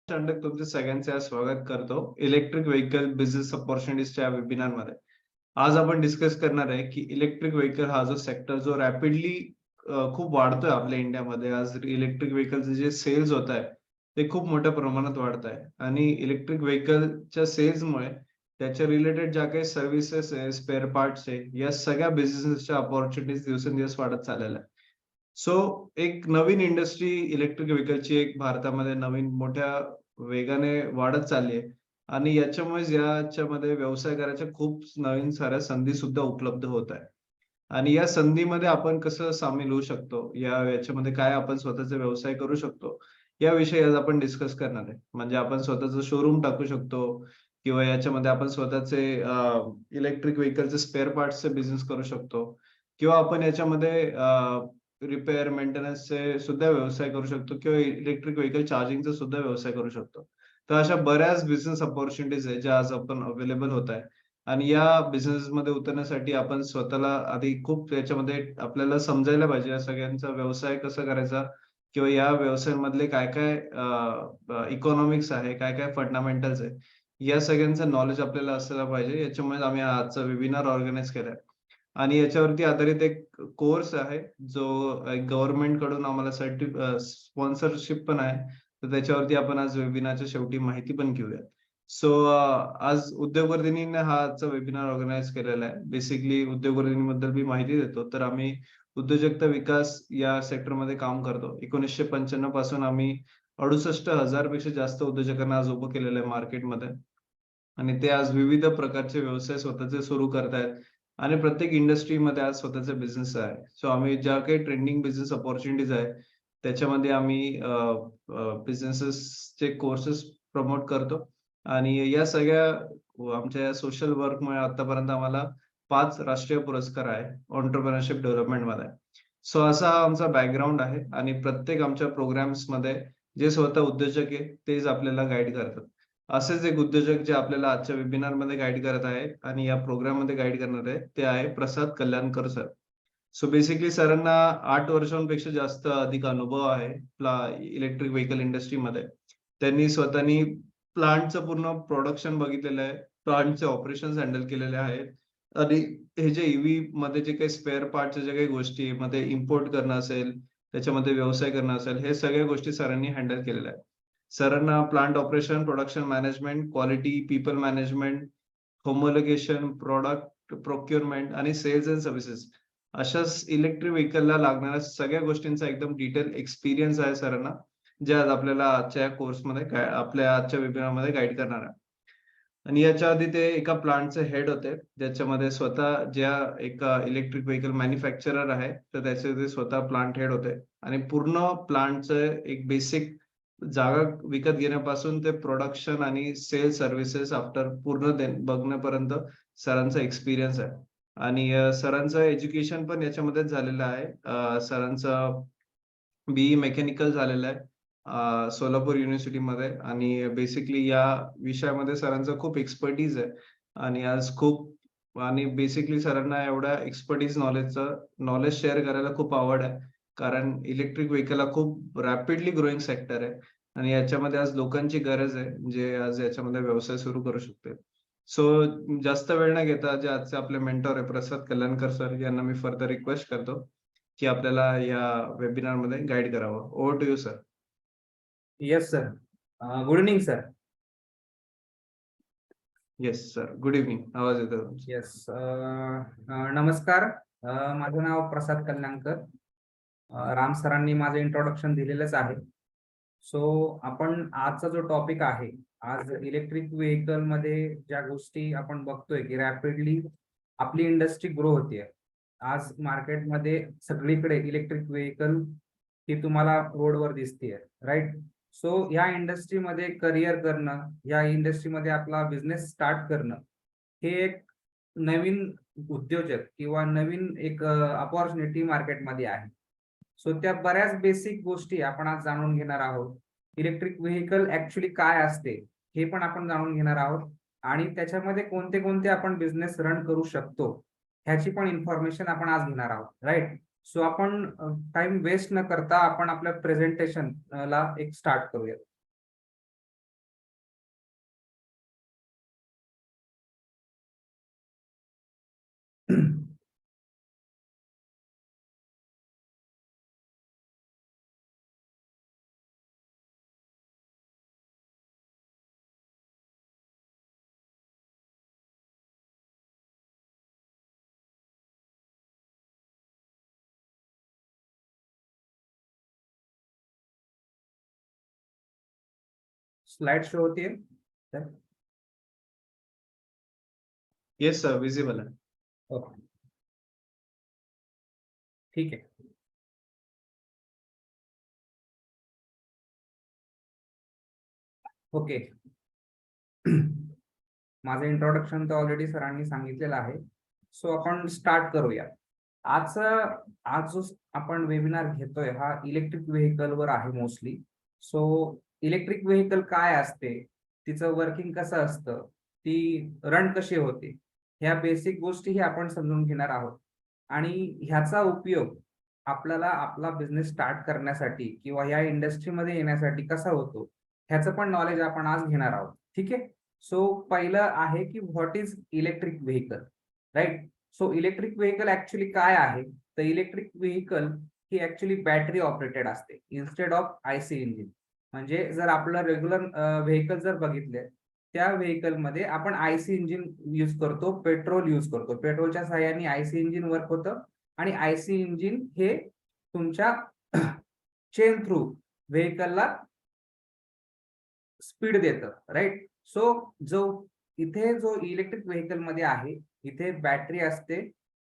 चांडक तुमचे सगळ्यांचे आज स्वागत करतो इलेक्ट्रिक व्हेइकल बिझनेस अपॉर्च्युनिटीजच्या वेबिनार मध्ये. आज आपण डिस्कस करणार आहे की इलेक्ट्रिक व्हेइकल हा जो सेक्टर जो रॅपिडली खूप वाढतोय आपल्या इंडियामध्ये. आज इलेक्ट्रिक व्हेइकलचे जे सेल्स होत आहे ते खूप मोठ्या प्रमाणात वाढत आहे आणि इलेक्ट्रिक व्हेइकलच्या सेल्समुळे त्याच्या रिलेटेड ज्या काही सर्व्हिसेस आहे, स्पेअर पार्ट्स आहे, या सगळ्या बिझनेसच्या अपॉर्च्युनिटीज दिवसेंदिवस वाढत चाललेल्या आहे. सो एक नवीन इंडस्ट्री इलेक्ट्रिक व्हेइकलची एक भारतामध्ये नवीन मोठ्या वेगाने वाढत चालली आहे आणि याच्यामुळेच याच्यामध्ये व्यवसाय करायच्या खूप नवीन साऱ्या संधी सुद्धा उपलब्ध होत आहे. आणि या संधीमध्ये आपण कसं सामील होऊ शकतो, याच्यामध्ये काय आपण स्वतःचा व्यवसाय करू शकतो, याविषयी आज आपण डिस्कस करणार आहे. म्हणजे आपण स्वतःचं शोरूम टाकू शकतो किंवा याच्यामध्ये आपण स्वतःचे इलेक्ट्रिक व्हेइकलचे स्पेअर पार्ट्सचे बिझनेस करू शकतो किंवा आपण याच्यामध्ये रिपेअर मेंटेनन्सचे सुद्धा व्यवसाय करू शकतो किंवा इलेक्ट्रिक व्हेइकल चार्जिंगचा सुद्धा व्यवसाय करू शकतो. तर अशा बऱ्याच बिझनेस अपॉर्च्युनिटीज आहेत ज्या आज आपण अवेलेबल होत आहे आणि या बिझनेसमध्ये उतरण्यासाठी आपण स्वतःला आधी खूप याच्यामध्ये आपल्याला समजायला पाहिजे या सगळ्यांचा व्यवसाय कसा करायचा किंवा या व्यवसायांमधले काय-काय इकॉनॉमिक्स आहे, काय-काय फंडामेंटल्स आहे, या सगळ्यांचं नॉलेज आपल्याला असायला पाहिजे. याच्यामुळे आम्ही आजचा वेबिनार ऑर्गनाइज केलाय. आणि याच्यावरती आधारित एक कोर्स आहे, जो गव्हर्नमेंट कडून आम्हाला स्पॉन्सरशिप पण आहे. तर त्याच्यावरती आपण आज वेबिनारच्या शेवटी माहिती पण घेऊया. सो आज उद्योगवर्धिनीने हा आजचा वेबिनार ऑर्गनाइज केलेला आहे. बेसिकली उद्योगवर्धिनीबद्दल मी माहिती देतो. तर आम्ही उद्योजकता विकास या सेक्टरमध्ये काम करतो. 1995 पासून आम्ही 68,000 पेक्षा जास्त उद्योजकांना आज उभं केलेलं आहे मार्केटमध्ये. आणि ते आज विविध प्रकारचे व्यवसाय स्वतःचे सुरू करतायत आणि प्रत्येक इंडस्ट्रीमध्ये आज स्वतःचा बिझनेस आहे. सो आम्ही ज्या काही ट्रेंडिंग बिझनेस अपॉर्च्युनिटीज आहे, त्याच्यामध्ये आम्ही बिझनेसेसचे कोर्सेस प्रमोट करतो आणि या सगळ्या आमच्या या सोशल वर्कमुळे आतापर्यंत आम्हाला 5 राष्ट्रीय पुरस्कार आहे एंटरप्रेन्योरशिप डेव्हलपमेंटमध्ये. सो असा हा आमचा बॅकग्राऊंड आहे आणि प्रत्येक आमच्या प्रोग्राम्समध्ये जे स्वतः उद्योजक आहे, तेच आपल्याला गाईड करतात. असेच एक उद्योजक जे आपल्याला आजच्या वेबिनारमध्ये गाईड करत आहे आणि या प्रोग्राममध्ये गाईड करणार आहे, ते आहे प्रसाद कल्याणकर सर. सो बेसिकली सरांना 8 वर्षांपेक्षा जास्त अधिक अनुभव आहे इलेक्ट्रिक व्हेइकल इंडस्ट्रीमध्ये. त्यांनी स्वतःनी प्लांटचं पूर्ण प्रोडक्शन बघितलेलं आहे. प्लांटचे ऑपरेशन्स हँडल केलेले आहेत आणि हे जे ईव्हीमध्ये जे काही स्पेअर पार्टच्या ज्या काही गोष्टी आहे, मध्ये इम्पोर्ट करणं असेल, त्याच्यामध्ये व्यवसाय करणं असेल, हे सगळ्या गोष्टी सरांनी हँडल केलेल्या आहेत. सरांना plant operation, production management, quality, people management, homologation, product procurement आणि सेल्स अँड सर्व्हिसेस अशाच इलेक्ट्रिक व्हेइकलला लागणाऱ्या सगळ्या गोष्टींचा एकदम डिटेल एक्सपिरियन्स आहे सरांना, जे आज आपल्याला आजच्या या कोर्समध्ये आपल्या आजच्या वेबिनारमध्ये गाईड करणार आहे. आणि याच्या आधी ते एका प्लांटचे हेड होते, ज्याच्यामध्ये स्वतः ज्या एका इलेक्ट्रिक व्हेइकल मॅन्युफॅक्चरर आहे, तर त्याचे ते स्वतः प्लांट हेड होते आणि पूर्ण प्लांटचं एक बेसिक जागा विकत घेण्यापासून ते प्रोडक्शन आणि सेल सर्व्हिसेस आफ्टर पूर्ण बघण्यापर्यंत सरांचा एक्सपिरियन्स आहे. आणि सरांचं एज्युकेशन पण याच्यामध्येच झालेलं आहे. सरांचं BE मेकॅनिकल झालेलं आहे सोलापूर युनिव्हर्सिटीमध्ये आणि बेसिकली या विषयामध्ये सरांचा खूप एक्सपर्टीज आहे आणि आज खूप आणि बेसिकली सरांना एवढ्या एक्सपर्टीज नॉलेज शेअर करायला खूप आवड आहे. कारण इलेक्ट्रिक व्हेइकल हा खूप रॅपिडली ग्रोइंग सेक्टर आहे आणि याच्यामध्ये आज लोकांची गरज आहे, जे आज याच्यामध्ये व्यवसाय सुरू करू शकतील. सो जास्त वेळ न घेता जे आजचे आपले मेंटॉर आहे प्रसाद कल्याणकर सर, यांना मी फर्दर रिक्वेस्ट करतो की आपल्याला या वेबिनारमध्ये गाईड करावं. Over to you sir. Yes sir. Good evening sir. Yes sir, good evening. आवाज येतो तुमचा. येस. नमस्कार. माझं नाव प्रसाद कल्याणकर. राम सरांनी माझं इंट्रोडक्शन दिलेलंच आहे. सो आपण आजचा जो टॉपिक आहे, आज इलेक्ट्रिक व्हेइकल मध्ये ज्या गोष्टी आपण बघतोय की रॅपिडली आपली इंडस्ट्री ग्रो होतीये. आज मार्केटमध्ये सगळीकडे इलेक्ट्रिक व्हेइकल ही तुम्हाला रोडवर दिसतीये, राईट? सो या इंडस्ट्रीमध्ये करिअर करणं, या इंडस्ट्रीमध्ये आपला बिझनेस स्टार्ट करणं, हे एक नवीन उद्योजक किंवा नवीन एक अपॉर्च्युनिटी मार्केटमध्ये आहे. सो त्या बऱ्याच बेसिक गोष्टी आपण आज जाणून घेणार आहोत. इलेक्ट्रिक व्हेइकल ऍक्च्युली काय असते हे पण आपण जाणून घेणार आहोत आणि त्याच्यामध्ये कोणते कोणते आपण बिझनेस रन करू शकतो ह्याची पण इन्फॉर्मेशन आपण आज घेणार आहोत, राईट? सो आपण टाइम वेस्ट न करता आपण आपल्या प्रेझेंटेशन ला एक स्टार्ट करूया. स्लाइड शो होतीये तर येस सर, विजिबल आहे. ओके, ठीक आहे. ओके. माझं इंट्रोडक्शन तर ऑलरेडी सरांनी सांगितलेलं आहे. सो आपण स्टार्ट करूया. आज जो आपण वेबिनार घेतोय हा इलेक्ट्रिक व्हेकल वर आहे मोस्टली. सो इलेक्ट्रिक व्हेकल काय असते, तिचं वर्किंग कसं असतं, ती रन कशी होते, ह्या बेसिक गोष्टीही आपण समजून घेणार आहोत. आणि ह्याचा उपयोग आपल्याला आपला बिझनेस स्टार्ट करण्यासाठी किंवा या इंडस्ट्रीमध्ये येण्यासाठी कसा होतो, ह्याचं पण नॉलेज आपण आज घेणार आहोत. ठीक आहे. सो पहिलं आहे की what is electric vehicle, right. So electric vehicle actually काय आहे, तर इलेक्ट्रिक व्हेकल ही ऍक्च्युली बॅटरी ऑपरेटेड असते इन्स्टेड ऑफ आयसी इंजिन. म्हणजे जर आपलं रेग्युलर व्हेकल जर बघितले, त्या व्हेकल मध्ये आपण आयसी इंजिन यूज करतो, पेट्रोल यूज करतो. पेट्रोलच्या सहाय्याने आयसी इंजिन वर्क होतं आणि आयसी इंजिन हे तुमच्या चेन थ्रू व्हेकलला स्पीड देतं, राईट. सो जो इलेक्ट्रिक व्हेकल मध्ये आहे, इथे बॅटरी असते,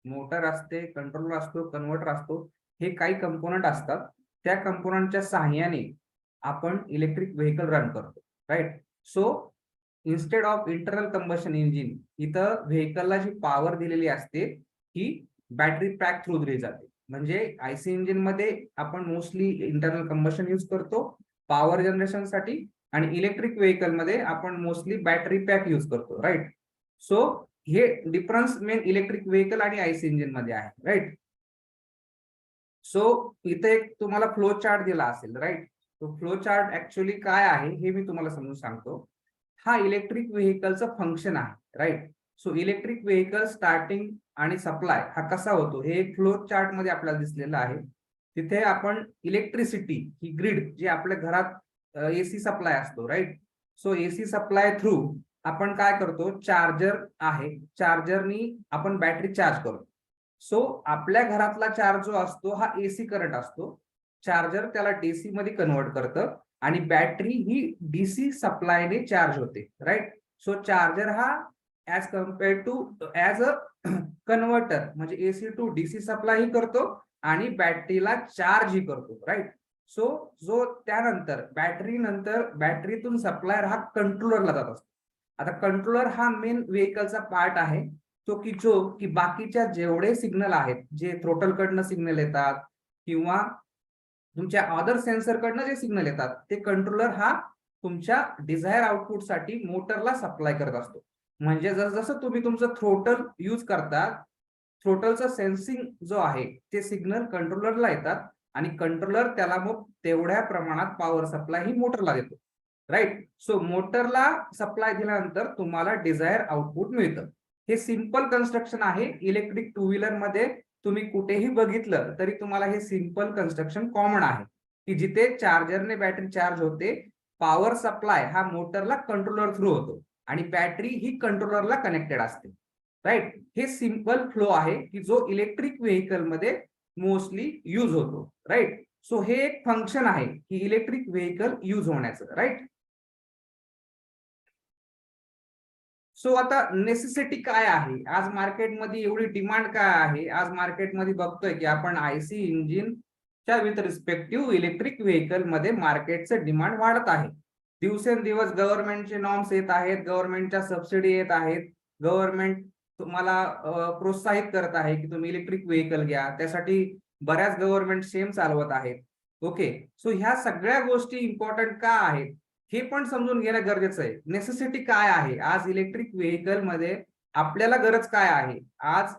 मोटर असते, कंट्रोलर असतो, कन्व्हर्टर असतो, हे काही कंपोनंट असतात. त्या कंपोनंटच्या सहाय्याने आपण इलेक्ट्रिक व्हेकल रन करतो, right. So instead of internal combustion engine, इथं व्हेकलला जी पॉवर दिलेली असते ही बॅटरी पॅक थ्रू दिली जाते. म्हणजे आयसी इंजिन मध्ये आपण मोस्टली इंटरनल कंबशन यूज करतो पॉवर जनरेशन साठी, आणि इलेक्ट्रिक व्हेकल मध्ये आपण मोस्टली बॅटरी पॅक यूज करतो, राईट. सो हे डिफरन्स मेन इलेक्ट्रिक व्हेकल आणि आयसी इंजिन मध्ये आहे, राईट. सो इथे एक तुम्हाला फ्लो चार्ट दिला असेल, राईट. तो फ्लो चार्ट ऍक्च्युली काय आहे हे मी तुम्हाला समजून सांगतो. हा इलेक्ट्रिक व्हेकलचं फंक्शन आहे, right. So electric vehicle starting आणि सप्लाय हा कसा होतो हे फ्लो चार्ट मध्ये आपल्याला दिसलेलं आहे. तिथे आपण इलेक्ट्रिसिटी ही ग्रिड जी आपल्या घरात एसी सप्लाय असतो, right. So AC supply through आपण काय करतो, चार्जर आहे, चार्जरनी आपण बॅटरी चार्ज करतो. सो आपल्या घरातला चार्ज जो असतो हा एसी करंट असतो, चार्जर त्याला डीसी मध्ये कन्वर्ट करतं आणि बॅटरी ही डीसी सप्लायने चार्ज होते, राईट. सो चार्जर हा as compared to as a converter म्हणजे एसी टू डीसी सप्लाय ही करतो आणि बॅटरीला चार्ज ही करतो, राईट. सो जो त्यानंतर बॅटरीतून सप्लायर हा कंट्रोलरला जात असतो. आता कंट्रोलर हा मेन व्हेकलचा पार्ट आहे, तो की बाकीच्या जेवढे सिग्नल आहेत, जे थ्रोटल कडनं सिग्नल येतात किंवा तुमच्या अदर सेन्सर कडनं जे सिग्नल येतात, ते कंट्रोलर हा तुमच्या डिझायर आउटपुट साठी मोटरला सप्लाय करत असतो. म्हणजे जसं तुम्ही तुमचं थ्रोटल यूज करता, थ्रोटलचं सेन्सिंग जो आहे ते सिग्नल कंट्रोलरला येतात आणि कंट्रोलर त्याला मग तेवढ्या प्रमाणात पॉवर सप्लाय ही मोटरला देतो, राईट. सो मोटरला सप्लाय दिल्यानंतर तुम्हाला डिझायर आउटपुट मिळतं. हे सिंपल कन्स्ट्रक्शन आहे. इलेक्ट्रिक टू व्हीलर मध्ये तुम्ही कुठेही बघितलं तरी तुम्हाला हे सिंपल कन्स्ट्रक्शन कॉमन आहे, की जिथे चार्जरने बॅटरी चार्ज होते, पॉवर सप्लाय हा मोटरला कंट्रोलर थ्रू होतो आणि बॅटरी ही कंट्रोलरला कनेक्टेड असते, राईट. हे सिंपल फ्लो आहे की जो इलेक्ट्रिक व्हेकल मध्ये मोस्टली यूज होतो, राईट. सो हे एक फंक्शन आहे की इलेक्ट्रिक व्हेकल यूज होण्याचं, राईट. सो आता नेसेसिटी काय आहे, आज मार्केटमध्ये एवढी डिमांड काय आहे, आज मार्केटमध्ये बघतोय की आपण आयसी इंजिनच्या विथ रिस्पेक्टिव्ह इलेक्ट्रिक व्हेकल मध्ये मार्केटचं डिमांड वाढत आहे. दिवसेंदिवस गव्हर्नमेंटचे नॉर्म्स येत आहेत, गव्हर्नमेंटच्या सबसिडी येत आहेत, गव्हर्नमेंट तुम्हाला प्रोत्साहित करत आहे की तुम्ही इलेक्ट्रिक व्हेकल घ्या, त्यासाठी बऱ्याच गव्हर्नमेंट स्कीम चालवत आहेत. ओके. सो ह्या सगळ्या गोष्टी इम्पॉर्टंट का आहेत हे पण समजून घेणं गरजेचं आहे. नेसेसिटी काय आहे, आज इलेक्ट्रिक व्हेकल मध्ये आपल्याला गरज काय आहे, आज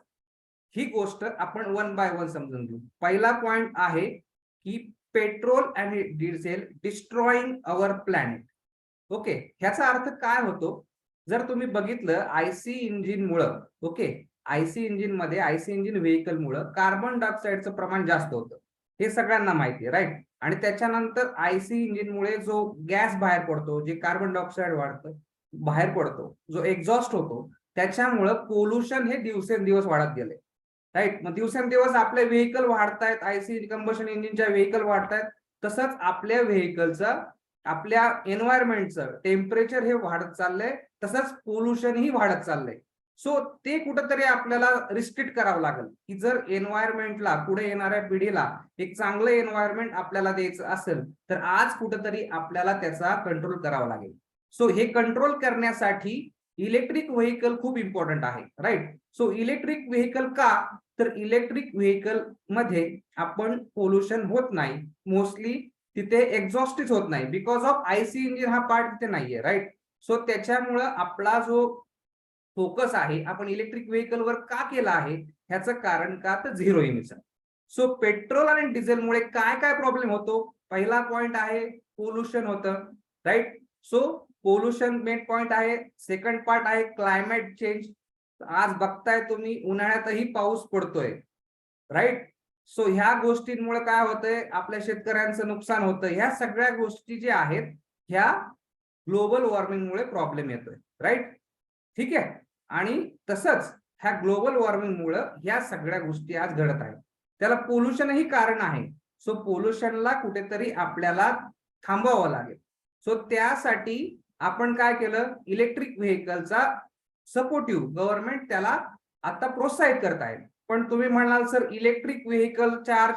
ही गोष्ट आपण वन बाय वन समजून घेऊ. पहिला पॉइंट आहे की पेट्रोल आणि diesel destroying our planet. Okay. ह्याचा अर्थ काय होतो, जर तुम्ही बघितलं आयसी इंजिन मुळे, ओके, आयसी इंजिन मध्ये, आयसी इंजिन व्हेकल मुळे कार्बन डायऑक्साईडचं प्रमाण जास्त होतं, हे सगळ्यांना माहिती आहे, राईट. आणि त्याच्यानंतर आयसी इंजिनमुळे जो गॅस बाहेर पडतो, जे कार्बन डायऑक्साईड बाहेर पडतो, जो एक्झॉस्ट होतो, त्याच्यामुळं पोल्युशन हे दिवसेंदिवस वाढत गेले, राईट. मग दिवसेंदिवस आपले व्हेकल वाढतायत, आयसी कंबशन इंजिनच्या व्हेकल वाढतायत, तसंच आपल्या व्हेकलचं, आपल्या एन्व्हायरमेंटचं टेम्परेचर हे वाढत चाललंय, तसंच पोल्युशनही वाढत चाललंय. सो ते कुठंतरी आपल्याला रिस्ट्रिक्ट करावं लागेल, की जर एन्व्हायरमेंटला, पुढे येणाऱ्या पिढीला एक चांगलं एन्व्हायरमेंट आपल्याला द्यायचं असेल, तर आज कुठंतरी आपल्याला त्याचा कंट्रोल करावा लागेल. सो हे कंट्रोल करण्यासाठी इलेक्ट्रिक व्हेकल खूप इम्पॉर्टंट आहे, राईट. सो इलेक्ट्रिक व्हेकल का, तर इलेक्ट्रिक व्हेकल मध्ये आपण पोल्युशन होत नाही, मोस्टली तिथे एक्झॉस्टच होत नाही, बिकॉज ऑफ आयसी इंजिन हा पार्ट तिथे नाहीये, राईट. सो त्याच्यामुळं आपला जो फोकस आहे आपण इलेक्ट्रिक व्हेकल वर का केला आहे, ह्याचं कारण का, तर झिरो इमिशन. सो पेट्रोल आणि डिझेलमुळे काय काय प्रॉब्लेम होतो, पहिला पॉइंट आहे पोल्युशन होतं, right. So pollution main point आहे. सेकंड पार्ट आहे क्लायमेट चेंज. आज बघताय तुम्ही उन्हाळ्यातही पाऊस पडतोय, राईट. सो ह्या गोष्टींमुळे काय होतंय, आपल्या शेतकऱ्यांचं नुकसान होतं. ह्या सगळ्या गोष्टी ज्या आहेत ह्या ग्लोबल वॉर्मिंगमुळे प्रॉब्लेम येतोय, राईट. ठीक आहे. आणि तसंच ह्या ग्लोबल वॉर्मिंगमुळे ह्या सगळ्या गोष्टी आज घडत आहेत. त्याला पोल्युशनही कारण आहे. सो पोल्युशनला कुठेतरी आपल्याला थांबवावं लागेल. सो त्यासाठी आपण काय केलं, इलेक्ट्रिक व्हेकलचा सपोर्टिव्ह गव्हर्नमेंट त्याला आता प्रोत्साहित करत आहे. पण तुम्ही म्हणाल सर इलेक्ट्रिक व्हेकल चार्ज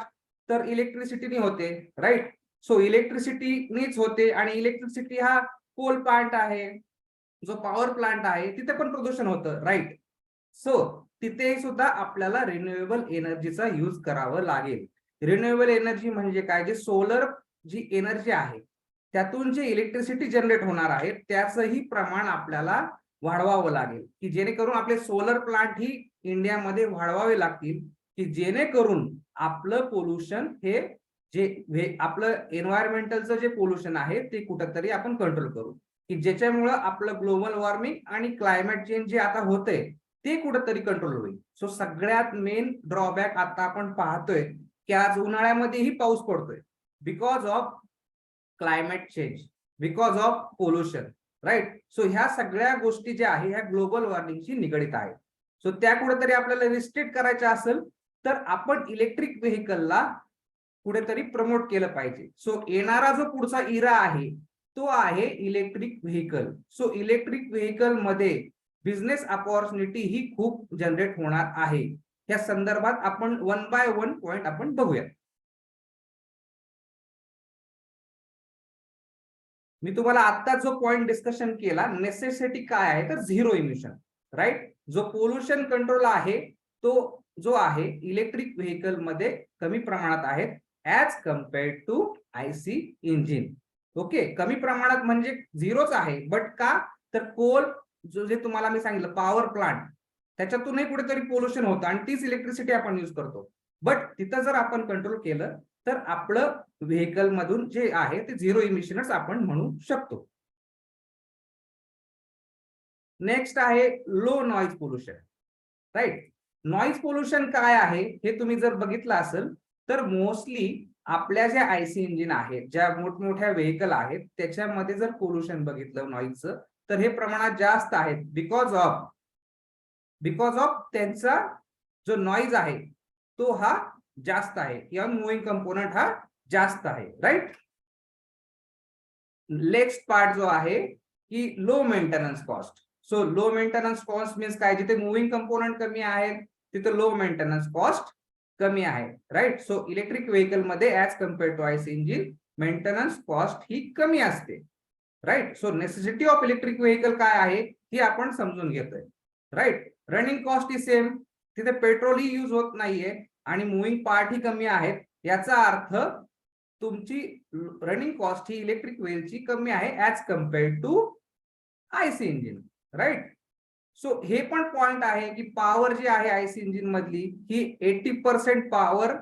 तर इलेक्ट्रिसिटीने होते, राईट. सो इलेक्ट्रिसिटीनीच होते आणि इलेक्ट्रिसिटी हा कोल प्लांट आहे, जो पॉवर प्लांट आहे, तिथे पण प्रदूषण होतं, राईट. सो तिथे सुद्धा आपल्याला रिन्युएबल एनर्जीचा यूज करावं लागेल. रिन्युएबल एनर्जी म्हणजे काय, जे सोलर जी एनर्जी आहे त्यातून जे इलेक्ट्रिसिटी जनरेट होणार आहे त्याचंही प्रमाण आपल्याला वाढवावं लागेल, की जेणेकरून आपले सोलर प्लांट ही इंडियामध्ये वाढवावे लागतील, की जेणेकरून आपलं पोल्युशन हे जे आपलं एन्व्हायरमेंटलचं जे पोल्युशन आहे ते कुठंतरी आपण कंट्रोल करू, की ज्याच्यामुळं आपलं ग्लोबल वॉर्मिंग आणि क्लायमेट चेंज जे आता होतंय ते कुठंतरी कंट्रोल होईल. सो सगळ्यात मेन ड्रॉबॅक आता आपण पाहतोय की आज उन्हाळ्यामध्येही पाऊस पडतोय because of climate change, because of pollution, right. So ह्या सगळ्या गोष्टी ज्या आहे ह्या ग्लोबल वॉर्मिंगशी निगडित आहेत. सो त्या कुठेतरी आपल्याला रिस्ट्रिक्ट करायच्या असेल तर आपण इलेक्ट्रिक व्हेकलला कुठेतरी प्रमोट केलं पाहिजे. सो येणारा जो पुढचा इरा आहे तो आहे electric vehicle. So electric vehicle मध्ये बिझनेस अपॉर्च्युनिटी ही खूप जनरेट होणार आहे. या संदर्भात आपण 1 बाय 1 पॉइंट आपण बघूया. मी तुम्हाला आता जो पॉइंट डिस्कशन केला, नेसेसिटी काय आहे तर झिरो इमिशन, राईट. जो पोल्युशन कंट्रोल आहे तो जो आहे इलेक्ट्रिक व्हेकल मध्ये कमी प्रमाणात आहे as compared to IC engine. Okay, कमी प्रमाणात म्हणजे झिरोच आहे, बट का, तर कोल जे तुम्हाला मी सांगितलं पॉवर प्लांट त्याच्यातूनही कुठेतरी पोल्युशन होतं आणि तीच इलेक्ट्रिसिटी आपण युज करतो. बट तिथं जर आपण कंट्रोल केलं तर आपलं व्हेकल मधून जे आहे ते झिरो इमिशनच आपण म्हणू शकतो. नेक्स्ट आहे low noise pollution, right. Noise pollution काय आहे हे तुम्ही जर बघितलं असेल तर मोस्टली आपल्या ज्या आयसी इंजिन आहेत, ज्या मोठमोठ्या व्हेकल आहेत त्याच्यामध्ये जर पोल्युशन बघितलं नॉइजचं तर हे प्रमाणात जास्त आहेत बिकॉज ऑफ त्यांचा जो नॉइज आहे तो हा जास्त आहे किंवा मुव्हिंग कंपोनंट हा जास्त आहे, राईट. नेक्स्ट पार्ट जो आहे की low maintenance cost. So low maintenance cost means काय, जिथे मुव्हिंग कंपोनंट कमी आहेत तिथे लो मेंटेनन्स कॉस्ट कमी आहे, राईट. सो इलेक्ट्रिक व्हेकल मध्ये as compared to IC engine maintenance cost ही कमी असते, right. So necessity of electric vehicle काय आहे ही आपण समजून घेतोय, राईट. रनिंग कॉस्ट ही सेम, तिथे पेट्रोल ही यूज होत नाहीये आणि मुव्हिंग पार्ट ही कमी आहेत. याचा अर्थ तुमची रनिंग कॉस्ट ही इलेक्ट्रिक व्हेकलची कमी आहे as compared to IC engine, right. So हे पण पॉइंट आहे की पॉवर जी आहे आयसी इंजिन मधली ही 80% पॉवर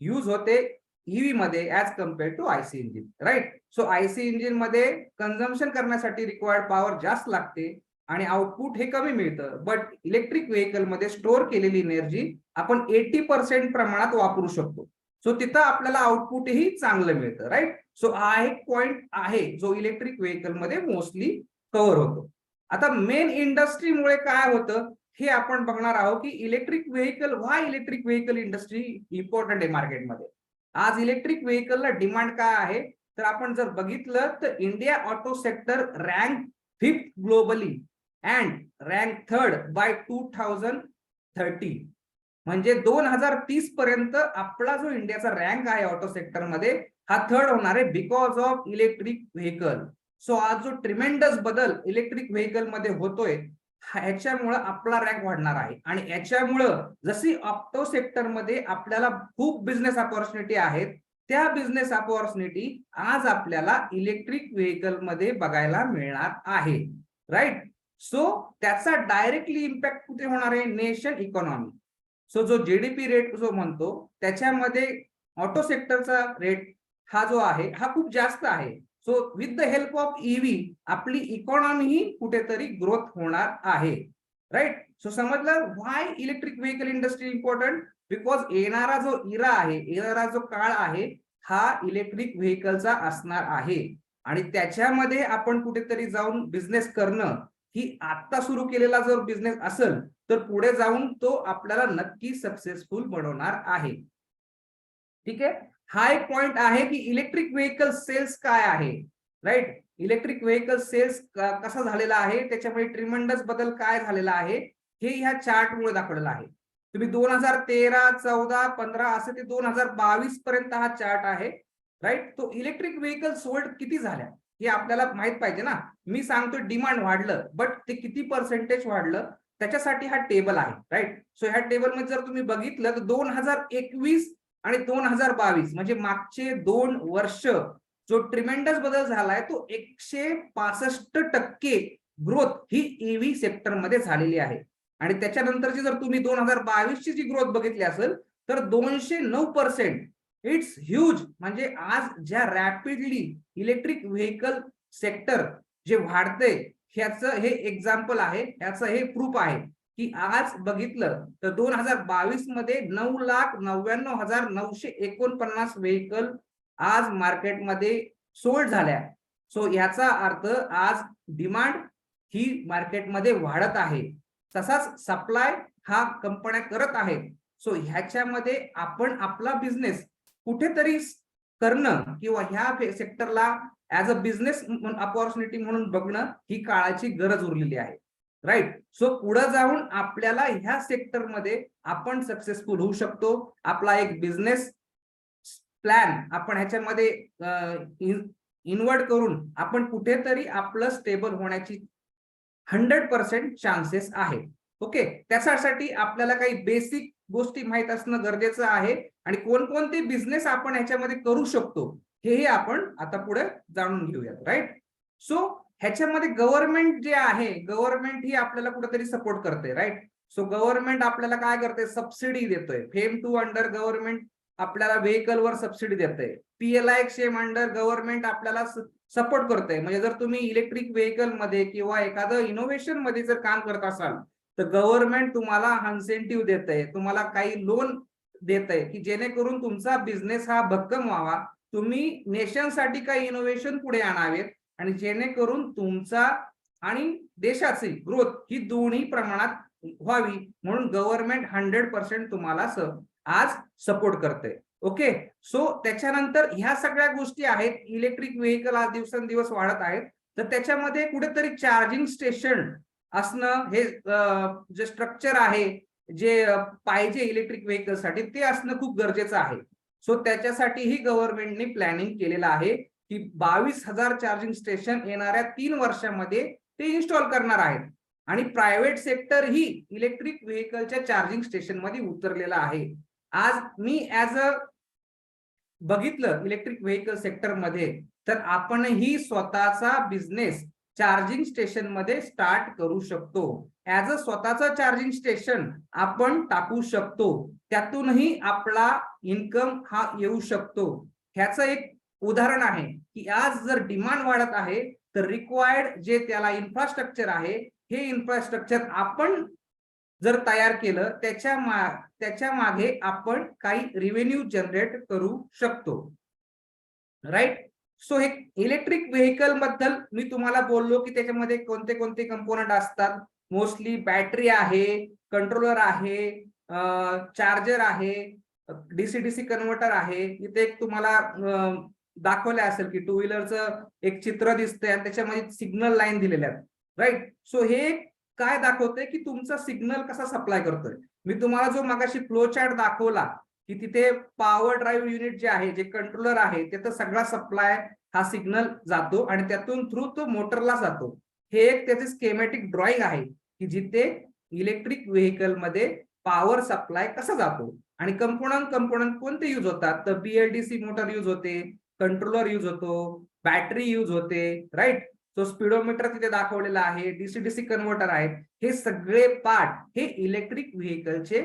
यूज होते ईव्ही मध्ये as compared to IC engine, right. So IC engine मध्ये कन्झम्पशन करण्यासाठी रिक्वायर्ड पॉवर जास्त लागते आणि आउटपुट हे कमी मिळतं. बट इलेक्ट्रिक व्हेकल मध्ये स्टोअर केलेली एनर्जी आपण 80% प्रमाणात वापरू शकतो. सो तिथं आपल्याला आउटपुटही चांगलं मिळतं, राईट. सो हा एक पॉइंट आहे जो इलेक्ट्रिक व्हेकल मध्ये मोस्टली कव्हर होतो. आता मेन इंडस्ट्रीमुळे काय होतं हे आपण बघणार आहोत की इलेक्ट्रिक व्हेकल, व्हाय इलेक्ट्रिक व्हेकल इंडस्ट्री इम्पॉर्टंट आहे मार्केटमध्ये. आज इलेक्ट्रिक व्हेकलला डिमांड काय आहे तर आपण जर बघितलं तर India auto sector rank 5th globally and rank 3rd by 2030. म्हणजे 2030 पर्यंत आपला जो इंडियाचा रँक आहे ऑटो सेक्टर मध्ये हा 3rd होणार आहे because of electric vehicle. So आज जो ट्रिमेंडस बदल इलेक्ट्रिक व्हेकल मध्ये होतोय ह्याच्यामुळे आपला रँक वाढणार आहे. आणि याच्यामुळं जशी ऑटो सेक्टर मध्ये आपल्याला खूप बिझनेस अपॉर्च्युनिटी आहेत त्या बिझनेस अपॉर्च्युनिटी आज आपल्याला इलेक्ट्रिक व्हेकल मध्ये बघायला मिळणार आहे, राईट. सो त्याचा डायरेक्टली इम्पॅक्ट कुठे होणार आहे नेशन इकॉनॉमी. सो जो जीडीपी रेट जो म्हणतो त्याच्यामध्ये ऑटो सेक्टरचा रेट हा जो आहे हा खूप जास्त आहे. So with the help of EV आपली इकॉनॉमी ही कुठेतरी ग्रोथ होणार आहे, राईट. सो समजलं why electric vehicle industry important. Because येणारा जो इरा आहे, येणारा जो काळ आहे हा इलेक्ट्रिक व्हेकलचा असणार आहे. आणि त्याच्यामध्ये आपण कुठेतरी जाऊन बिझनेस करणं ही आता सुरू केलेला जर बिझनेस असेल तर पुढे जाऊन तो आपल्याला नक्की सक्सेसफुल बनवणार आहे. ठीक आहे. हा एक पॉइंट आहे की इलेक्ट्रिक व्हेकल सेल्स काय आहे, राईट. इलेक्ट्रिक व्हेकल सेल्स कसा झालेला आहे त्याच्यामुळे ट्रिमेंडस बदल काय झालेला आहे हे ह्या चार्ट मुळे दाखवलेलं आहे. तुम्ही 2013, 14, 15 असे ते 2022 पर्यंत हा चार्ट आहे, राईट. तो इलेक्ट्रिक व्हेकल सोल्ड किती झाल्या हे आपल्याला माहित पाहिजे ना. मी सांगतोय डिमांड वाढलं बट ते किती पर्सेंटेज वाढलं त्याच्यासाठी हा टेबल आहे, राईट. सो ह्या टेबल मध्ये जर तुम्ही बघितलं तर 2021 आणि 2022 म्हणजे मागचे 2 वर्ष जो ट्रिमेंडस बदल झालाय तो 165% ग्रोथ ही ईव्ही सेक्टर मध्ये झालेली आहे. आणि त्याच्यानंतरची जर तुम्ही 2022 ची जी ग्रोथ बघितली असेल तर 209%. It's huge. म्हणजे आज ज्या रॅपिडली इलेक्ट्रिक व्हेकल सेक्टर जे वाढतंय ह्याचं हे एक्झाम्पल आहे, ह्याचं हे प्रूफ आहे की आज बघितलं तर 2022 मध्ये 9,99,949 व्हेकल आज मार्केटमध्ये सोल्ड झाल्या. सो याचा अर्थ आज डिमांड ही मार्केटमध्ये वाढत आहे, तसाच सप्लाय हा कंपन्या करत आहेत. सो ह्याच्यामध्ये आपण आपला बिझनेस कुठेतरी करणं किंवा ह्या सेक्टरला ऍज अ बिझनेस अपॉर्च्युनिटी म्हणून बघणं ही काळाची गरज उरलेली आहे, राईट. सो पुढे जाऊन आपल्याला ह्या सेक्टरमध्ये आपण सक्सेसफुल होऊ शकतो. आपला एक बिझनेस प्लॅन आपण ह्याच्यामध्ये इन्व्हर्ट करून आपण कुठेतरी आपलं स्टेबल होण्याची 100% चान्सेस आहे. ओके. त्यासाठी आपल्याला काही बेसिक गोष्टी माहित असणं गरजेचं आहे आणि कोणकोणते बिझनेस आपण ह्याच्यामध्ये करू शकतो हेही आपण आता पुढे जाणून घेऊयात, राईट. सो ह्याच्यामध्ये गव्हर्नमेंट जे आहे गव्हर्नमेंट ही आपल्याला कुठेतरी सपोर्ट करते, राईट. सो गव्हर्नमेंट आपल्याला काय करते सबसिडी देतोय. फेम 2 अंडर गव्हर्नमेंट आपल्याला व्हेकलवर सबसिडी देते. PLI शेम अंडर गव्हर्नमेंट आपल्याला सपोर्ट करते. म्हणजे जर तुम्ही इलेक्ट्रिक व्हेकल मध्ये किंवा एखादं इनोव्हेशन मध्ये जर काम करत असाल तर गव्हर्नमेंट तुम्हाला इन्सेंटिव्ह देते, तुम्हाला काही लोन देते की जेणेकरून तुमचा बिझनेस हा भक्कम व्हावा, तुम्ही नेशनसाठी काही इनोव्हेशन पुढे आणावेत आणि जेणेकरून तुमचा आणि देशाची ग्रोथ ही दोन्ही प्रमाणात व्हावी म्हणून गव्हर्नमेंट 100% तुम्हाला आज सपोर्ट करते. ओके. सो त्याच्यानंतर ह्या सगळ्या गोष्टी आहेत. इलेक्ट्रिक व्हेकल आज दिवसेंदिवस वाढत आहेत तर त्याच्यामध्ये कुठेतरी चार्जिंग स्टेशन असणं हे जे स्ट्रक्चर आहे जे पाहिजे इलेक्ट्रिक व्हेकल साठी ते असणं खूप गरजेचं आहे. सो त्याच्यासाठीही गव्हर्नमेंटने प्लॅनिंग केलेलं आहे की 22,000 चार्जिंग स्टेशन येणाऱ्या 3 वर्षामध्ये ते इन्स्टॉल करणार आहेत. आणि प्रायव्हेट सेक्टर ही इलेक्ट्रिक व्हेकलच्या चार्जिंग स्टेशन मध्ये उतरलेला आहे. आज मी ऍज अ बघितलं इलेक्ट्रिक व्हेकल सेक्टर मध्ये तर आपणही स्वतःचा बिझनेस चार्जिंग स्टेशन मध्ये स्टार्ट करू शकतो. ऍज अ स्वतःचा चार्जिंग स्टेशन आपण टाकू शकतो, त्यातूनही आपला इन्कम हा येऊ शकतो. ह्याचं एक उदाहरण आहे की आज जर डिमांड वाढत आहे तर रिक्वायर्ड जे त्याला इन्फ्रास्ट्रक्चर आहे हे इन्फ्रास्ट्रक्चर आपण जर तयार केलं त्याच्या मागे आपण काही रेव्हेन्यू जनरेट करू शकतो, राईट. सो हे इलेक्ट्रिक व्हेकल बद्दल मी तुम्हाला बोललो की त्याच्यामध्ये कोणते कोणते कंपोनंट असतात. मोस्टली बॅटरी आहे, कंट्रोलर आहे, चार्जर आहे, डीसी डीसी कन्व्हर्टर आहे. इथे एक तुम्हाला दाखवलं असेल की टू व्हीलरचं एक चित्र दिसतंय आणि त्याच्यामध्ये सिग्नल लाईन दिलेल्या आहेत, राईट. सो हे काय दाखवतंय की तुमचा सिग्नल कसा सप्लाय करतोय. मी तुम्हाला जो मगाशी फ्लो चार्ट दाखवला की तिथे पॉवर ड्राईव्ह युनिट जे आहे, जे कंट्रोलर आहे, त्याचा सगळा सप्लाय हा सिग्नल जातो आणि त्यातून थ्रू तो मोटरला जातो. हे एक त्याचे स्केमॅटिक ड्रॉइंग आहे की जिथे इलेक्ट्रिक व्हेकल मध्ये पॉवर सप्लाय कसा जातो आणि कंपोनंट कोणते यूज होतात. तर BLDC मोटर यूज होते, कंट्रोलर यूज होतो, बॅटरी यूज होते, राईट. तो स्पीडोमीटर तिथे दाखवलेला आहे, डीसी डीसी कन्व्हर्टर आहे. हे सगळे पार्ट हे इलेक्ट्रिक व्हेकलचे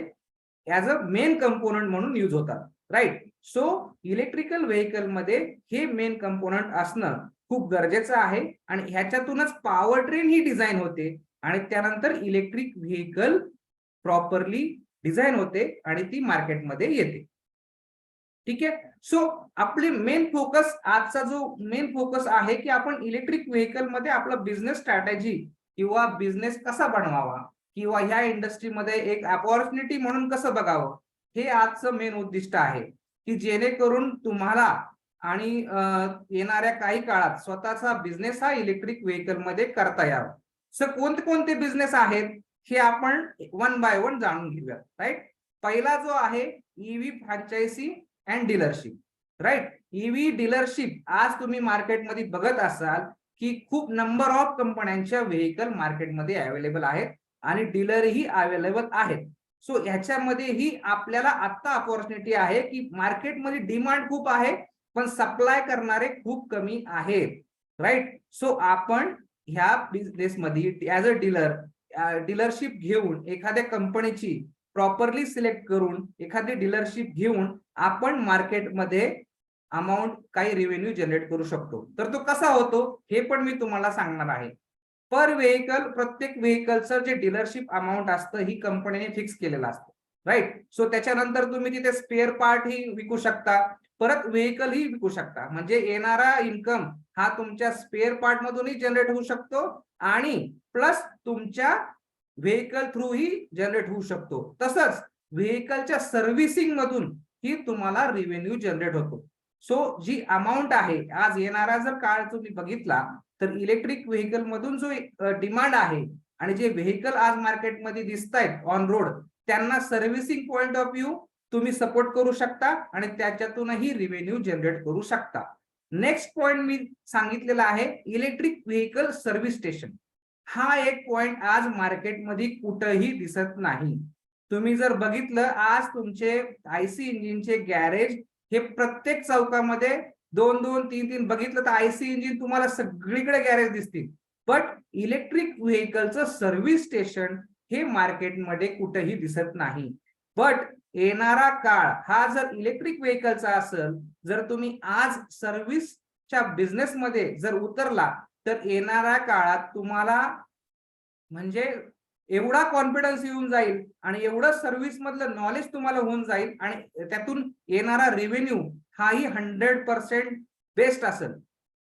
ऍज अ मेन कंपोनंट म्हणून यूज होतात, राईट. सो इलेक्ट्रिकल व्हेकल मध्ये हे मेन कंपोनंट असणं खूप गरजेचं आहे आणि ह्याच्यातूनच पॉवर ट्रेन ही डिझाईन होते आणि त्यानंतर इलेक्ट्रिक व्हेकल प्रॉपरली डिझाईन होते आणि ती मार्केटमध्ये येते. ठीक आहे. सो आपले मेन फोकस, आजचा जो मेन फोकस आहे की आपण इलेक्ट्रिक व्हेकल मध्ये आपला बिझनेस स्ट्रॅटेजी किंवा बिझनेस कसा बनवावा किंवा ह्या इंडस्ट्रीमध्ये एक अपॉर्च्युनिटी म्हणून कसं बघावं, हे आजचं मेन उद्दिष्ट आहे की जेणेकरून तुम्हाला आणि येणाऱ्या काही काळात स्वतःचा बिझनेस हा इलेक्ट्रिक व्हेकल मध्ये करता यावा. सो कोणते कोणते बिझनेस आहेत हे आपण वन बाय वन जाणून घेऊया, राईट. पहिला जो आहे EV franchise and dealership, right. EV dealership आज तुम्ही मार्केटमध्ये बघत असाल की खूप नंबर ऑफ कंपन्यांच्या व्हेकल मार्केटमध्ये अवेलेबल आहेत आणि डीलरही अवेलेबल आहेत. सो ह्याच्यामध्येही आपल्याला आता अपॉर्च्युनिटी आहे की मार्केटमध्ये डिमांड खूप आहे पण सप्लाय करणारे खूप कमी आहेत, राईट. सो आपण ह्या बिझनेसमध्ये ऍज अ डीलरशिप घेऊन एखाद्या कंपनीची प्रॉपरली सिलेक्ट करून एखादी डीलरशिप घेऊन आपण मार्केटमध्ये अमाऊंट काही रेव्हेन्यू जनरेट करू शकतो. तर तो कसा होतो हे पण मी तुम्हाला सांगणार आहे. पर व्हेकल, प्रत्येक व्हेकलचं जे डीलरशिप अमाऊंट असतं ही कंपनीने फिक्स केलेलं असतं, राईट. सो त्याच्यानंतर तुम्ही तिथे स्पेअर पार्ट ही विकू शकता, परत व्हेकल ही विकू शकता. म्हणजे येणारा इन्कम हा तुमच्या स्पेअर पार्ट मधूनही जनरेट होऊ शकतो आणि प्लस तुमच्या व्हेकल थ्रू ही जनरेट होऊ शकतो. तसंच व्हेकलच्या सर्व्हिसिंग मधून ही तुम्हाला रेव्हेन्यू जनरेट होतो. सो जी अमाऊंट आहे, आज येणारा जर काळ तुम्ही बघितला तर इलेक्ट्रिक व्हेकल मधून जो डिमांड आहे आणि जे व्हेकल आज मार्केटमध्ये दिसत आहेत ऑन रोड, त्यांना सर्व्हिसिंग पॉइंट ऑफ व्ह्यू तुम्ही सपोर्ट करू शकता आणि त्याच्यातूनही रेव्हेन्यू जनरेट करू शकता. नेक्स्ट पॉइंट मी सांगितलेला आहे इलेक्ट्रिक व्हेकल सर्व्हिस स्टेशन. हा एक पॉइंट आज मार्केटमध्ये कुठेही दिसत नाही. तुम्ही जर बघितलं आज तुमचे आयसी इंजिनचे गॅरेज हे प्रत्येक चौकामध्ये 2-2, 3-3 बघितलं तर आयसी इंजिन तुम्हाला सगळीकडे गॅरेज दिसतील. बट इलेक्ट्रिक व्हेकलचं सर्व्हिस स्टेशन हे मार्केटमध्ये कुठेही दिसत नाही. बट येणारा काळ हा जर इलेक्ट्रिक व्हेकलचा असेल, जर तुम्ही आज सर्व्हिसच्या बिझनेस मध्ये जर उतरला तर येणाऱ्या काळात तुम्हाला म्हणजे एवढा कॉन्फिडन्स येऊन जाईल आणि एवढं सर्व्हिस मधलं नॉलेज तुम्हाला होऊन जाईल आणि त्यातून येणारा रेव्हेन्यू हाही 100% बेस्ट असेल.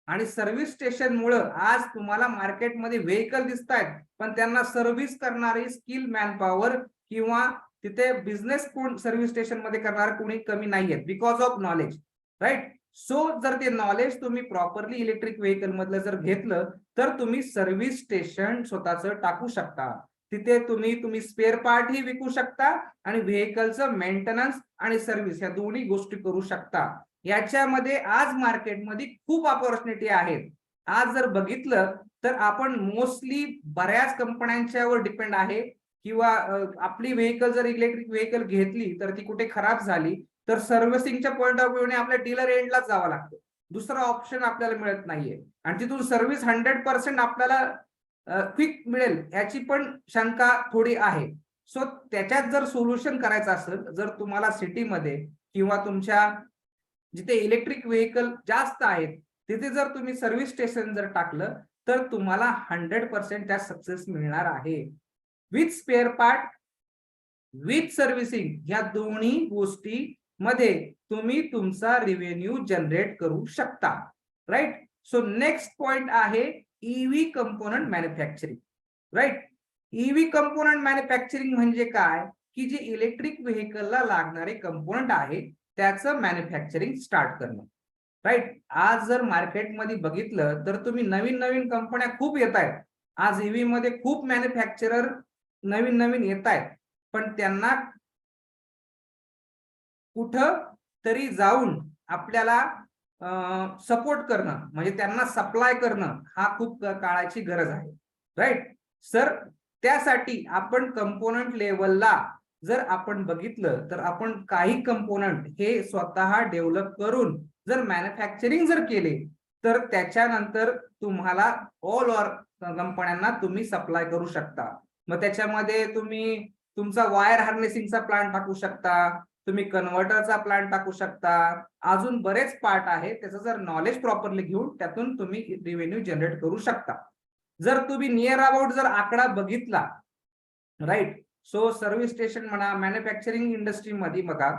आणि सर्व्हिस स्टेशन मुळे आज तुम्हाला मार्केटमध्ये व्हेकल दिसत आहेत पण त्यांना सर्व्हिस करणारी स्किल मॅनपॉवर किंवा तिथे बिझनेस कोण सर्व्हिस स्टेशन मध्ये करणार कोणी कमी नाहीयेत because of knowledge, right. So जर ते नॉलेज तुम्ही प्रॉपरली इलेक्ट्रिक व्हेकल मधलं जर घेतलं तर तुम्ही सर्व्हिस स्टेशन स्वतःच टाकू शकता. तिथे तुम्ही स्पेअर पार्ट ही विकू शकता आणि व्हेकलचं मेंटेनन्स आणि सर्व्हिस या दोन्ही गोष्टी करू शकता. याच्यामध्ये आज मार्केटमध्ये खूप अपॉर्च्युनिटी आहेत. आज जर बघितलं तर आपण मोस्टली बऱ्याच कंपन्यांच्यावर डिपेंड आहे किंवा आपली व्हेकल जर इलेक्ट्रिक व्हेकल घेतली तर ती कुठे खराब झाली तर सर्व्हिसिंगच्या पॉइंट ऑफ व्ह्यूने आपल्या डीलर एंडलाच जावं लागतं. दुसरा ऑप्शन आपल्याला मिळत नाहीये आणि तिथून सर्व्हिस 100% आपल्याला क्विक मिळेल याची पण शंका थोडी आहे. सो त्याच्यात जर सोल्युशन करायचं असेल, जर तुम्हाला सिटीमध्ये किंवा तुमच्या जिथे इलेक्ट्रिक व्हेकल जास्त आहेत तिथे जर तुम्ही सर्व्हिस स्टेशन जर टाकलं तर तुम्हाला 100% त्या सक्सेस मिळणार आहे. With spare part, with servicing, ह्या दोन्ही गोष्टी मध्ये तुम्ही तुमचा रेव्हेन्यू जनरेट करू शकता. राईट. सो नेक्स्ट पॉइंट आहे EV component manufacturing. Right. EV component manufacturing म्हणजे काय, की जे इलेक्ट्रिक व्हेकलला लागणारे कंपोनंट आहे त्याचं मॅन्युफॅक्चरिंग स्टार्ट करणं. राईट. आज जर मार्केटमध्ये बघितलं तर तुम्ही नवीन नवीन कंपन्या खूप येत आहेत. आज ईव्ही मध्ये खूप मॅन्युफॅक्चरर नवीन नवीन येत आहेत, पण त्यांना कुठं तरी जाऊन आपल्याला सपोर्ट करणं, म्हणजे त्यांना सप्लाय करणं, हा खूप काळाची गरज आहे. राईट. सर, त्यासाठी आपण कंपोनंट लेवलला जर आपण बघितलं तर आपण काही कंपोनंट हे स्वतः डेव्हलप करून जर मॅन्युफॅक्चरिंग जर केले तर त्याच्यानंतर तुम्हाला ऑल ओव्हर कंपन्यांना तुम्ही सप्लाय करू शकता. मग त्याच्यामध्ये तुम्ही तुमचा वायर हार्नेसिंगचा प्लांट टाकू शकता, तुम्ही कन्व्हर्टरचा प्लांट टाकू शकता, अजून बरेच पार्ट आहे. त्याचं जर नॉलेज प्रॉपरली घेऊन त्यातून तुम्ही रेव्हेन्यू जनरेट करू शकता. जर तुम्ही नियर अबाउट जर आकडा बघितला, राईट, सो सर्व्हिस स्टेशन म्हणा, मॅन्युफॅक्चरिंग इंडस्ट्रीमध्ये बघा,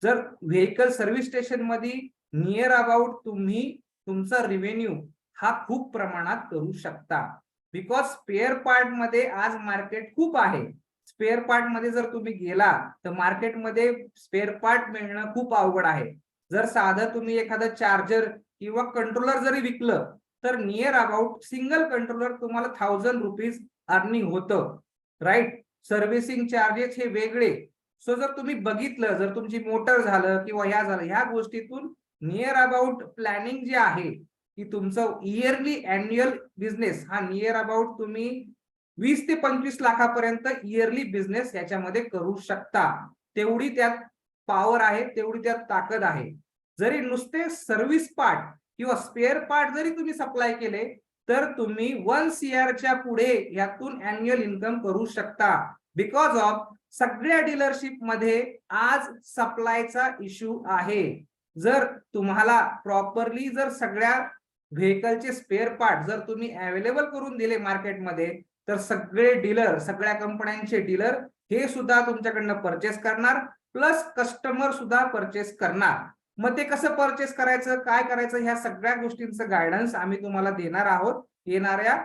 जर व्हेकल सर्व्हिस स्टेशन मध्ये नियर अबाउट तुम्ही तुमचा रेव्हेन्यू हा खूप प्रमाणात करू शकता. बिकॉज स्पेअर पार्ट मध्ये आज मार्केट खूप आहे. स्पेअर पार्ट मध्ये जर तुम्ही गेला तर मार्केटमध्ये स्पेअर पार्ट मिळणं खूप अवघड आहे. जर साधं तुम्ही एखादं चार्जर किंवा कंट्रोलर जरी विकलं तर नियर अबाउट सिंगल कंट्रोलर तुम्हाला 1000 रुपीज अर्निंग होतं. राईट. सर्व्हिसिंग चार्जेस हे वेगळे. सो जर तुम्ही बघितलं, जर तुमची मोटर झालं किंवा ह्या झालं, ह्या गोष्टीतून नियर अबाउट प्लॅनिंग जे आहे की तुमचं इयरली अॅन्युअल बिझनेस हा नियर अबाउट तुम्ही 20 ते 25 लाखापर्यंत इयरली बिझनेस याच्यामध्ये करू शकता. तेवढी त्यात पॉवर आहे, तेवढी त्यात ताकद आहे. जरी नुसते सर्व्हिस पार्ट किंवा स्पेअर पार्ट जरी तुम्ही सप्लाय केले तर तुम्ही 1 CR च्या पुढे यातून अॅन्युअल इन्कम करू शकता. बिकॉज ऑफ सगळ्या डीलरशिप मध्ये आज सप्लायचा इश्यू आहे. जर तुम्हाला प्रॉपरली जर सगळ्या व्हेकलचे स्पेअर पार्ट जर तुम्ही अवेलेबल करून दिले मार्केटमध्ये तर सगळे डीलर, सगळ्या कंपन्यांचे डीलर हे सुद्धा तुमच्याकडनं परचेस करणार, प्लस कस्टमर सुद्धा परचेस करणार. मग ते कसं परचेस करायचं, काय करायचं, ह्या सगळ्या गोष्टींचं गायडन्स आम्ही तुम्हाला देणार आहोत. येणाऱ्या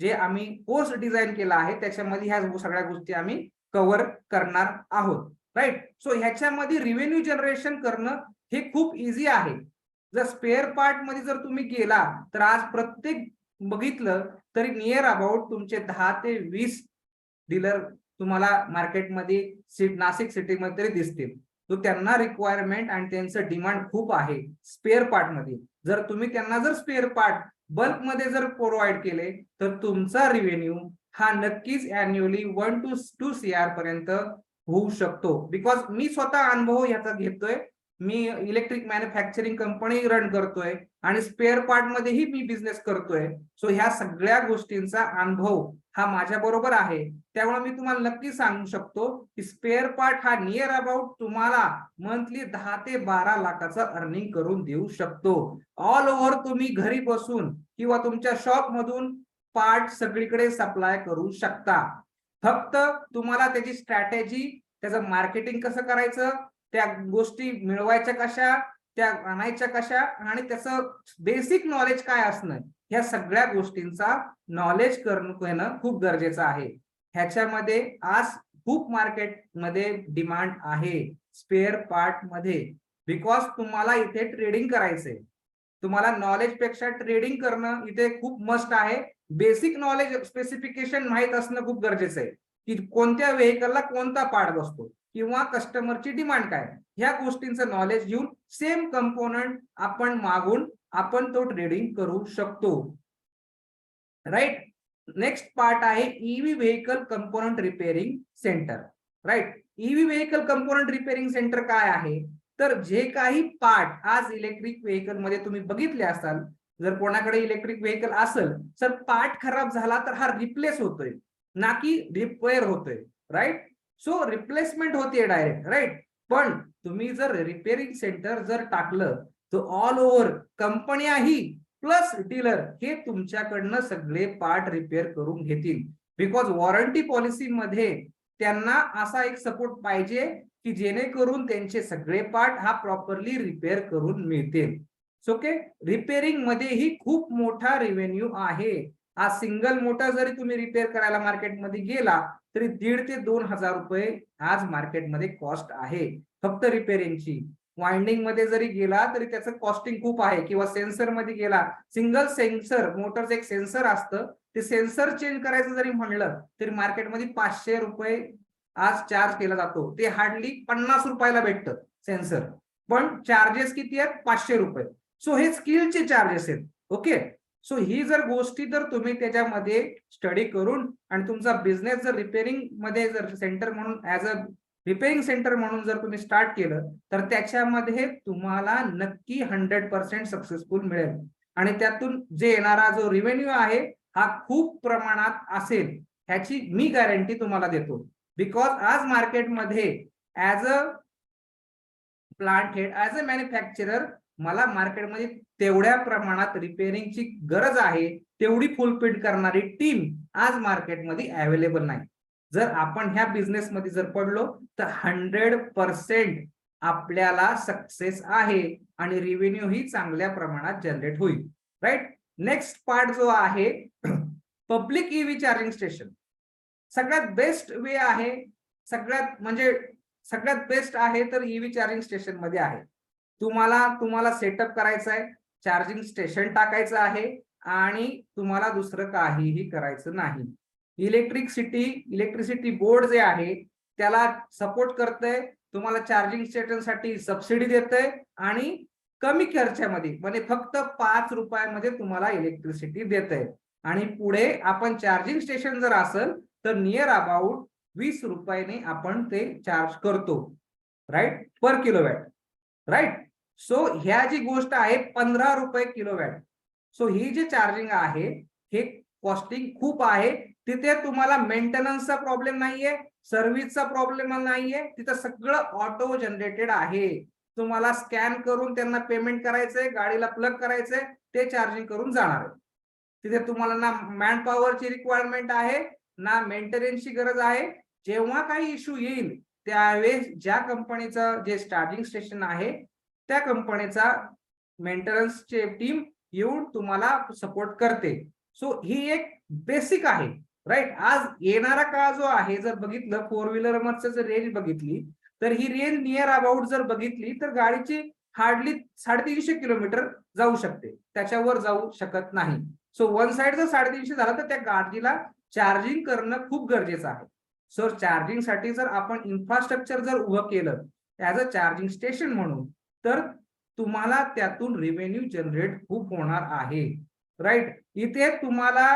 जे आम्ही कोर्स डिझाईन केला आहे त्याच्यामध्ये ह्या सगळ्या गोष्टी आम्ही कव्हर करणार आहोत. राईट. सो ह्याच्यामध्ये रिव्हेन्यू जनरेशन करणं हे खूप इझी आहे. जर स्पेअर पार्ट मध्ये जर तुम्ही गेला तर आज प्रत्येक बघितलं तरी नियर अबाउट तुमचे 10 ते 20 डीलर तुम्हाला मार्केटमध्ये नाशिक सिटीमध्ये तरी दिसतील. तो त्यांना रिक्वायरमेंट आणि त्यांचं डिमांड खूप आहे स्पेअर पार्ट मध्ये. जर तुम्ही त्यांना जर स्पेअर पार्ट बल्क मध्ये जर प्रोव्हाइड केले तर तुमचा रेव्हेन्यू हा नक्कीच अॅन्युअली 1 to 2 CR पर्यंत होऊ शकतो. बिकॉज मी स्वतः अनुभव याचा घेतोय. मी इलेक्ट्रिक मॅन्युफॅक्चरिंग कंपनी रन करतोय आणि स्पेअर पार्ट मध्येही मी बिझनेस करतोय. सो ह्या सगळ्या गोष्टींचा अनुभव हा माझ्या बरोबर आहे. त्यामुळे मी तुम्हाला नक्की सांगू शकतो की स्पेअर पार्ट हा नियर अबाउट तुम्हाला मंथली 10 ते 12 लाखाचा अर्निंग करून देऊ शकतो. ऑल ओव्हर तुम्ही घरी बसून किंवा तुमच्या शॉप मधून पार्ट सगळीकडे सप्लाय करू शकता. फक्त तुम्हाला त्याची स्ट्रॅटेजी, त्याचं मार्केटिंग कसं करायचं, त्या गोष्टी मिळवायच्या कशा, त्या आणायच्या कशा आणि त्याचं बेसिक नॉलेज काय असणं, ह्या सगळ्या गोष्टींचा नॉलेज करणं खूप गरजेचं आहे. ह्याच्यामध्ये आज खूप मार्केटमध्ये डिमांड आहे स्पेअर पार्ट मध्ये. बिकॉज तुम्हाला इथे ट्रेडिंग करायचंय. तुम्हाला नॉलेज पेक्षा ट्रेडिंग करणं इथे खूप मस्ट आहे. बेसिक नॉलेज, स्पेसिफिकेशन माहित असणं खूप गरजेचं आहे की कोणत्या व्हेकलला कोणता पार्ट बसतो किंवा कस्टमरची डिमांड काय, ह्या गोष्टींचं नॉलेज घेऊन सेम कंपोनंट आपण मागून आपण तो ट्रेडिंग करू शकतो. राईट. नेक्स्ट पार्ट आहे EV vehicle component repairing centre. Right. EV vehicle component repairing centre काय आहे, तर जे काही पार्ट आज इलेक्ट्रिक व्हेकल मध्ये तुम्ही बघितले असाल, जर कोणाकडे इलेक्ट्रिक व्हेकल असेल तर पार्ट खराब झाला तर हा रिप्लेस होतोय ना की रिपेअर होतोय. राईट. सो रिप्लेसमेंट होते डायरेक्ट. राईट. पण तुम्ही जर रिपेअरिंग सेंटर जर टाकलं तर ऑल ओव्हर कंपन्याही प्लस डीलर हे तुमच्याकडनं सगळे पार्ट रिपेअर करून घेतील. बिकॉज वॉरंटी पॉलिसी मध्ये त्यांना असा एक सपोर्ट पाहिजे की जेणेकरून त्यांचे सगळे पार्ट हा प्रॉपरली रिपेअर करून मिळतील. ओके, रिपेअरिंग मध्येही खूप मोठा रेव्हेन्यू आहे. आज सिंगल मोटर जरी तुम्ही रिपेअर करायला मार्केटमध्ये गेला तरी 1,500 ते 2,000 रुपये आज मार्केटमध्ये कॉस्ट आहे फक्त रिपेअरिंगची. वाइंडिंग मध्ये जरी गेला तरी त्याचं कॉस्टिंग खूप आहे. किंवा सेन्सर मध्ये गेला, सिंगल सेन्सर मोटरचं एक सेन्सर असतं, ते सेन्सर चेंज करायचं जरी म्हणलं तरी मार्केटमध्ये 500 रुपये आज चार्ज केला जातो. ते हार्डली 50 रुपयाला भेटतं सेन्सर, पण चार्जेस किती आहेत? 500 रुपये. सो हे स्किलचे चार्जेस आहेत. ओके, सो ही जर गोष्टी जर तुम्ही त्याच्यामध्ये स्टडी करून आणि तुमचा बिझनेस जर रिपेअरिंग मध्ये जर सेंटर म्हणून ऍज अ रिपेअरिंग सेंटर म्हणून जर तुम्ही स्टार्ट केलं तर त्याच्यामध्ये तुम्हाला नक्की 100% सक्सेसफुल मिळेल. आणि त्यातून जे येणारा जो रेव्हेन्यू आहे हा खूप प्रमाणात असेल ह्याची मी गॅरंटी तुम्हाला देतो. बिकॉज आज मार्केटमध्ये as a plant head, as a manufacturer मला मार्केटमध्ये तेवढ्या प्रमाणात रिपेअरिंगची गरज आहे तेवढी फुलफिल करणारी टीम आज मार्केटमध्ये अवेलेबल नाही. जर आपण ह्या बिझनेस मध्ये जर पडलो तर 100% आपल्याला सक्सेस आहे आणि रेव्हेन्यू ही चांगल्या प्रमाणात जनरेट होईल. राईट, नेक्स्ट पार्ट जो आहे पब्लिक ईव्ही चार्जिंग स्टेशन. सगळ्यात बेस्ट वे आहे, सगळ्यात बेस्ट आहे तर ईव्ही चार्जिंग स्टेशन मध्ये आहे. तुम्हाला सेटअप करायचं आहे, चार्जिंग स्टेशन टाकायचं आहे आणि तुम्हाला दुसरं काहीही करायचं नाही. इलेक्ट्रिसिटी बोर्ड जे आहे त्याला सपोर्ट करतंय, तुम्हाला चार्जिंग स्टेशनसाठी सबसिडी देतंय आणि कमी खर्चामध्ये म्हणजे फक्त 5 रुपयामध्ये तुम्हाला इलेक्ट्रिसिटी देतंय. आणि पुढे आपण चार्जिंग स्टेशन जर असेल तर नियर अबाउट 20 रुपयाने आपण ते चार्ज करतो. राईट, पर किलोवॅट. राईट, सो ह्या जी गोष्ट आहे 15 रुपये किलोवॅट. सो ही जे चार्जिंग आहे हे कॉस्टिंग खूप आहे. तिथे तुम्हाला मेंटेनन्सचा प्रॉब्लेम नाहीये, सर्व्हिसचा प्रॉब्लेम नाहीये, तिथं सगळं ऑटो जनरेटेड आहे. तुम्हाला स्कॅन करून त्यांना पेमेंट करायचंय, गाडीला प्लग करायचंय, ते चार्जिंग करून जाणार आहे. तिथे तुम्हाला ना मॅन पॉवरची रिक्वायरमेंट आहे ना मेंटेनन्सची गरज आहे. जेव्हा काही इश्यू येईल त्यावेळेस ज्या कंपनीचं जे चार्जिंग स्टेशन आहे त्या कंपनीचा मेंटेनन्सची टीम येऊन तुम्हाला सपोर्ट करते. सो ही एक बेसिक आहे. राईट, आज येणारा काळ जो आहे जर बघितलं 4 व्हीलर मधचं जर रेंज बघितली तर ही रेंज नियर अबाउट जर बघितली तर गाडीची हार्डली 350 किलोमीटर जाऊ शकते, त्याच्यावर जाऊ शकत नाही. सो वन साइड जर 350 झालं तर त्या गाडीला चार्जिंग करणं खूप गरजेचं आहे. सो चार्जिंग साठी जर आपण इन्फ्रास्ट्रक्चर जर उभं केलं ऍज अ चार्जिंग स्टेशन म्हणून तर तुम्हाला त्यातून रेव्हेन्यू जनरेट खूप होणार आहे. राईट, इथे तुम्हाला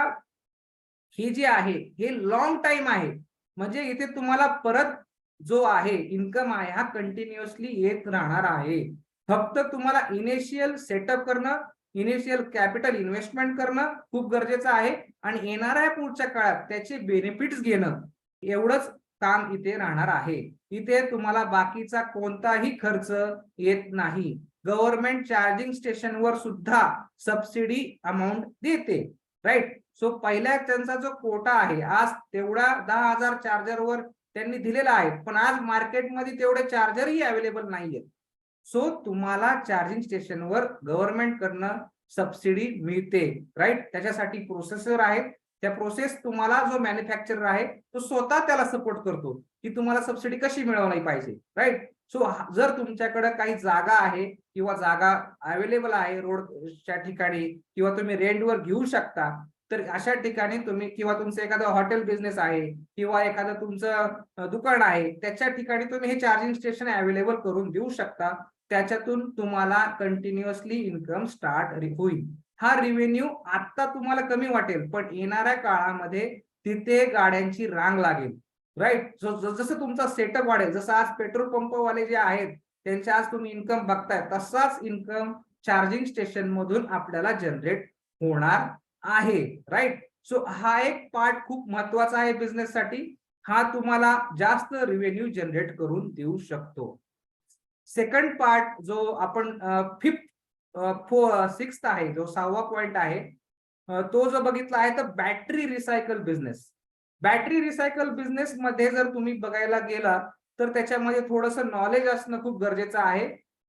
ही जी आहे हे लॉंग टाइम आहे, म्हणजे इथे तुम्हाला परत जो आहे इन्कम आहे हा कंटिन्युअसली येत राहणार आहे. फक्त तुम्हाला इनिशियल सेटअप करणं, इनिशियल कॅपिटल इन्व्हेस्टमेंट करणं खूप गरजेचं आहे आणि येणाऱ्या पुढच्या काळात त्याचे बेनिफिट्स घेणं एवढंच काम इथे राहणार आहे. इथे तुम्हाला बाकीचा कोणताही खर्च येत नाही. गव्हर्नमेंट चार्जिंग स्टेशनवर सुद्धा सबसिडी अमाऊंट देते. राईट, सो पहिल्या त्यांचा जो कोटा आहे आज तेवढा 10,000 चार्जरवर त्यांनी दिलेला आहे, पण आज मार्केटमध्ये तेवढे चार्जरही अवेलेबल नाहीयेत. सो तुम्हाला चार्जिंग स्टेशनवर गव्हर्नमेंट कडनं सबसिडी मिळते. राईट, त्याच्यासाठी प्रोसेसर आहेत, त्या प्रोसेस तुम्हाला जो मॅन्युफॅक्चरर आहे तो स्वतः त्याला सपोर्ट करतो की तुम्हाला सबसिडी कशी मिळवली पाहिजे. राईट, सो जर तुमच्याकडे काही जागा आहे किंवा जागा अवेलेबल आहे रोडच्या ठिकाणी किंवा तुम्ही रेंटवर घेऊ शकता तर अशा ठिकाणी तुम्ही किंवा तुमचं एखादं हॉटेल बिझनेस आहे किंवा एखादं तुमचं दुकान आहे त्याच्या ठिकाणी तुम्ही हे चार्जिंग स्टेशन अवेलेबल करून देऊ शकता. त्याच्यातून तुम्हाला कंटिन्युअसली इन्कम स्टार्ट होईल. हा रेव्हेन्यू आता तुम्हाला कमी वाटेल पण येणाऱ्या काळामध्ये तिथे गाड्यांची रांग लागेल. राईट, जसं तुमचा सेटअप वाढेल, जसं आज पेट्रोल पंपवाले जे आहेत त्यांचे आज तुम्ही इन्कम बघताय तसाच इन्कम चार्जिंग स्टेशन मधून आपल्याला जनरेट होणार आहे. राईट, सो हा एक पार्ट खूप महत्वाचा आहे बिझनेस साठी. हा तुम्हाला जास्त रेव्हेन्यू जनरेट करून देऊ शकतो. सेकंड पार्ट जो आपण फिफ्थ सिक्स्थ आहे, जो 6वा पॉइंट आहे, तो जो बघितला आहे तर battery recycle business. Battery recycle business मध्ये जर तुम्ही बघायला गेला तर त्याच्यामध्ये थोडंसं नॉलेज असणं खूप गरजेचं आहे.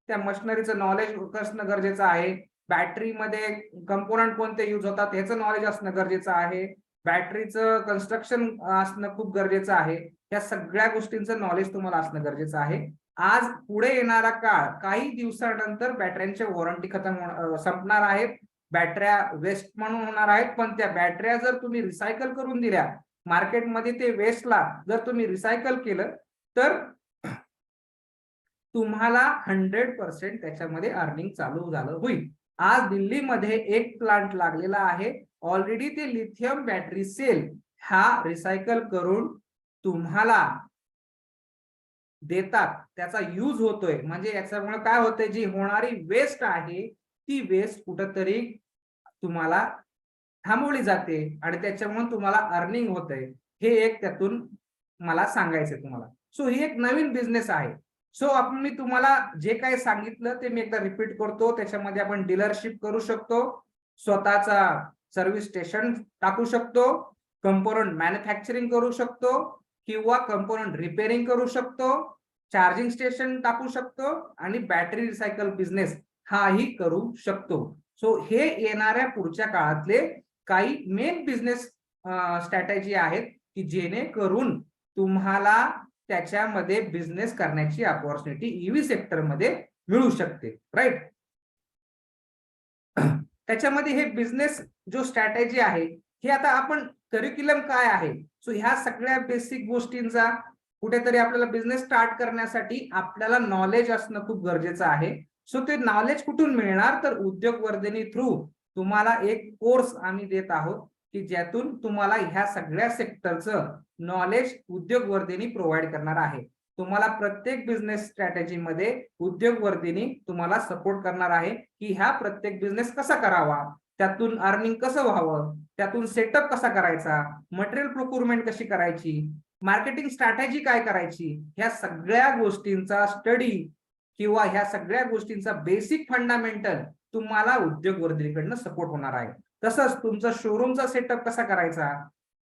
त्या मशिनरीचं नॉलेज असणं गरजेचं आहे. बॅटरीमध्ये कंपोनंट कोणते यूज होतात ह्याचं नॉलेज असणं गरजेचं आहे. बॅटरीचं कन्स्ट्रक्शन असणं खूप गरजेचं आहे. या सगळ्या गोष्टींचं नॉलेज तुम्हाला असणं गरजेचं आहे. आज पुढे येणारा काळ काही दिवसानंतर बॅटऱ्यांच्या वॉरंटी संपणार आहेत. बॅटऱ्या वेस्ट म्हणून होणार आहेत, पण त्या बॅटऱ्या जर तुम्ही रिसायकल करून दिल्या मार्केटमध्ये, ते वेस्टला जर तुम्ही रिसायकल केलं तर तुम्हाला 100% त्याच्यामध्ये अर्निंग चालू झालं होईल. आज दिल्लीमध्ये एक प्लांट लागलेला आहे. ऑलरेडी ते लिथियम बॅटरी सेल हा रिसायकल करून तुम्हाला देतात, त्याचा यूज होतोय. म्हणजे याच्यामुळे काय होतंय, जी होणारी वेस्ट आहे ती वेस्ट कुठंतरी तुम्हाला थांबवली जाते आणि त्याच्यामुळे तुम्हाला अर्निंग होतंय. हे एक त्यातून मला सांगायचंय तुम्हाला. सो ही एक नवीन बिझनेस आहे. सो आपण मी तुम्हाला जे काही सांगितलं ते मी एकदा रिपीट करतो. त्याच्यामध्ये आपण डीलरशिप करू शकतो, स्वतःचा सर्व्हिस स्टेशन टाकू शकतो, कंपोनंट मॅन्युफॅक्चरिंग करू शकतो किंवा कंपोनंट रिपेअरिंग करू शकतो, चार्जिंग स्टेशन टाकू शकतो आणि बॅटरी रिसायकल बिझनेस हाही करू शकतो. सो हे येणाऱ्या पुढच्या काळातले काही मेन बिझनेस स्ट्रॅटेजी आहेत की जेणेकरून तुम्हाला त्याच्यामध्ये बिझनेस करण्याची अपॉर्च्युनिटी ईव्ही सेक्टरमध्ये मिळू शकते, राईट. त्याच्यामध्ये हे बिझनेस जो स्ट्रॅटेजी आहे, हे आता आपण करिक्युलम काय आहे, सो ह्या सगळ्या बेसिक गोष्टींचा कुठेतरी आपल्याला बिझनेस स्टार्ट करण्यासाठी आपल्याला नॉलेज असणं खूप गरजेचं आहे. सो ते नॉलेज कुठून मिळणार, तर उद्योगवर्धिनी थ्रू तुम्हाला एक कोर्स आम्ही देत आहोत की ज्यातून तुम्हाला ह्या सगळ्या सेक्टरचं नॉलेज उद्योगवर्धिनी प्रोव्हाइड करणार आहे. तुम्हाला प्रत्येक बिझनेस स्ट्रॅटेजीमध्ये उद्योगवर्धिनी तुम्हाला सपोर्ट करणार आहे की ह्या प्रत्येक बिझनेस कसा करावा, त्यातून अर्निंग कसं व्हावं, त्यातून सेटअप कसा करायचा, मटेरियल प्रोक्युरमेंट कशी करायची, मार्केटिंग स्ट्रॅटेजी काय करायची, ह्या सगळ्या गोष्टींचा स्टडी किंवा ह्या सगळ्या गोष्टींचा बेसिक फंडामेंटल तुम्हाला उद्योगवर्धिनीकडनं सपोर्ट होणार आहे. तसंच तुमचा शोरूमचा सेटअप कसा करायचा,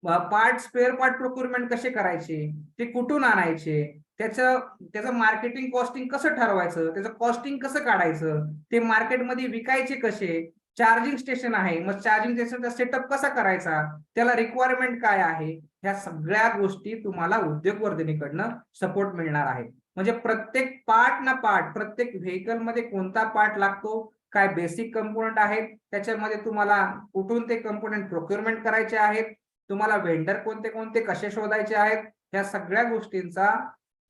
पार्ट स्पेअर पार्ट प्रोक्युरमेंट कसे करायचे, ते कुठून आणायचे, त्याचं मार्केटिंग कॉस्टिंग कसं ठरवायचं, त्याचं कॉस्टिंग कसं काढायचं, ते मार्केटमध्ये विकायचे कसे, चार्जिंग स्टेशन आहे मग चार्जिंग स्टेशनचा सेटअप कसा करायचा, त्याला रिक्वायरमेंट काय आहे, ह्या सगळ्या गोष्टी तुम्हाला उद्योगवर्धिनीकडनं सपोर्ट मिळणार आहे. म्हणजे प्रत्येक पार्ट ना पार्ट, प्रत्येक व्हेकल मध्ये कोणता पार्ट लागतो, काय बेसिक कंपोनंट आहेत, त्याच्यामध्ये तुम्हाला कुठून ते कंपोनंट प्रोक्युरमेंट करायचे आहेत, तुम्हाला वेंडर कोणते कोणते कसे शोधायचे आहेत, ह्या सगळ्या गोष्टींचा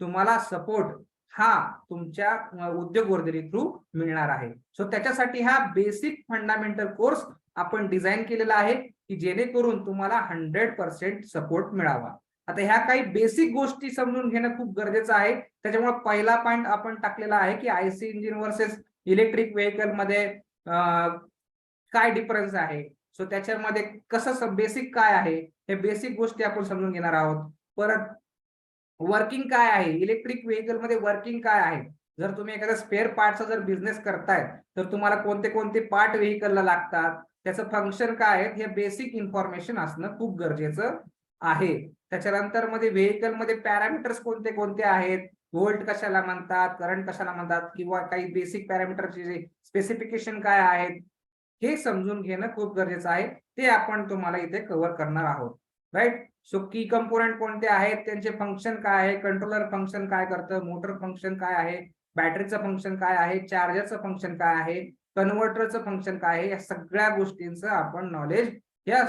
तुम्हाला सपोर्ट हा तुमच्या उद्योगवर्धिनी थ्रू मिळणार आहे. सो त्याच्यासाठी हा बेसिक फंडामेंटल कोर्स आपण डिझाईन केलेला आहे की जेणेकरून तुम्हाला 100% सपोर्ट मिळावा. आता ह्या काही बेसिक गोष्टी समजून घेणं खूप गरजेचं आहे. त्याच्यामुळे पहिला पॉइंट आपण टाकलेला आहे की IC engine versus electric vehicle मध्ये काय डिफरन्स आहे. सो त्याच्यामध्ये कसं बेसिक काय आहे, हे बेसिक गोष्टी आपण समजून घेणार आहोत. परत वर्किंग काय आहे, इलेक्ट्रिक व्हेकल मध्ये वर्किंग काय आहे, जर तुम्ही एखाद्या स्पेअर पार्टचा जर बिझनेस करताय तर तुम्हाला कोणते कोणते पार्ट व्हेकलला लागतात, त्याचं फंक्शन काय आहे, हे बेसिक इन्फॉर्मेशन असणं खूप गरजेचं आहे. त्याच्यानंतर मध्ये व्हेकल मध्ये पॅरामीटर्स कोणते कोणते आहेत, व्होल्ट कशाला म्हणतात, करंट कशाला म्हणतात, किंवा काही बेसिक पॅरामीटरचे स्पेसिफिकेशन काय आहेत, हे समजून घेणं खूप गरजेचं आहे. ते आपण तुम्हाला इथे कव्हर करणार आहोत, राईट. सो की कंपोनंट कोणते आहेत, त्यांचे फंक्शन काय आहे, कंट्रोलर फंक्शन काय करतं, मोटर फंक्शन काय आहे, बॅटरीचं फंक्शन काय आहे, चार्जरचं फंक्शन काय आहे, कन्व्हर्टरचं फंक्शन काय आहे, या सगळ्या गोष्टींचं आपण नॉलेज या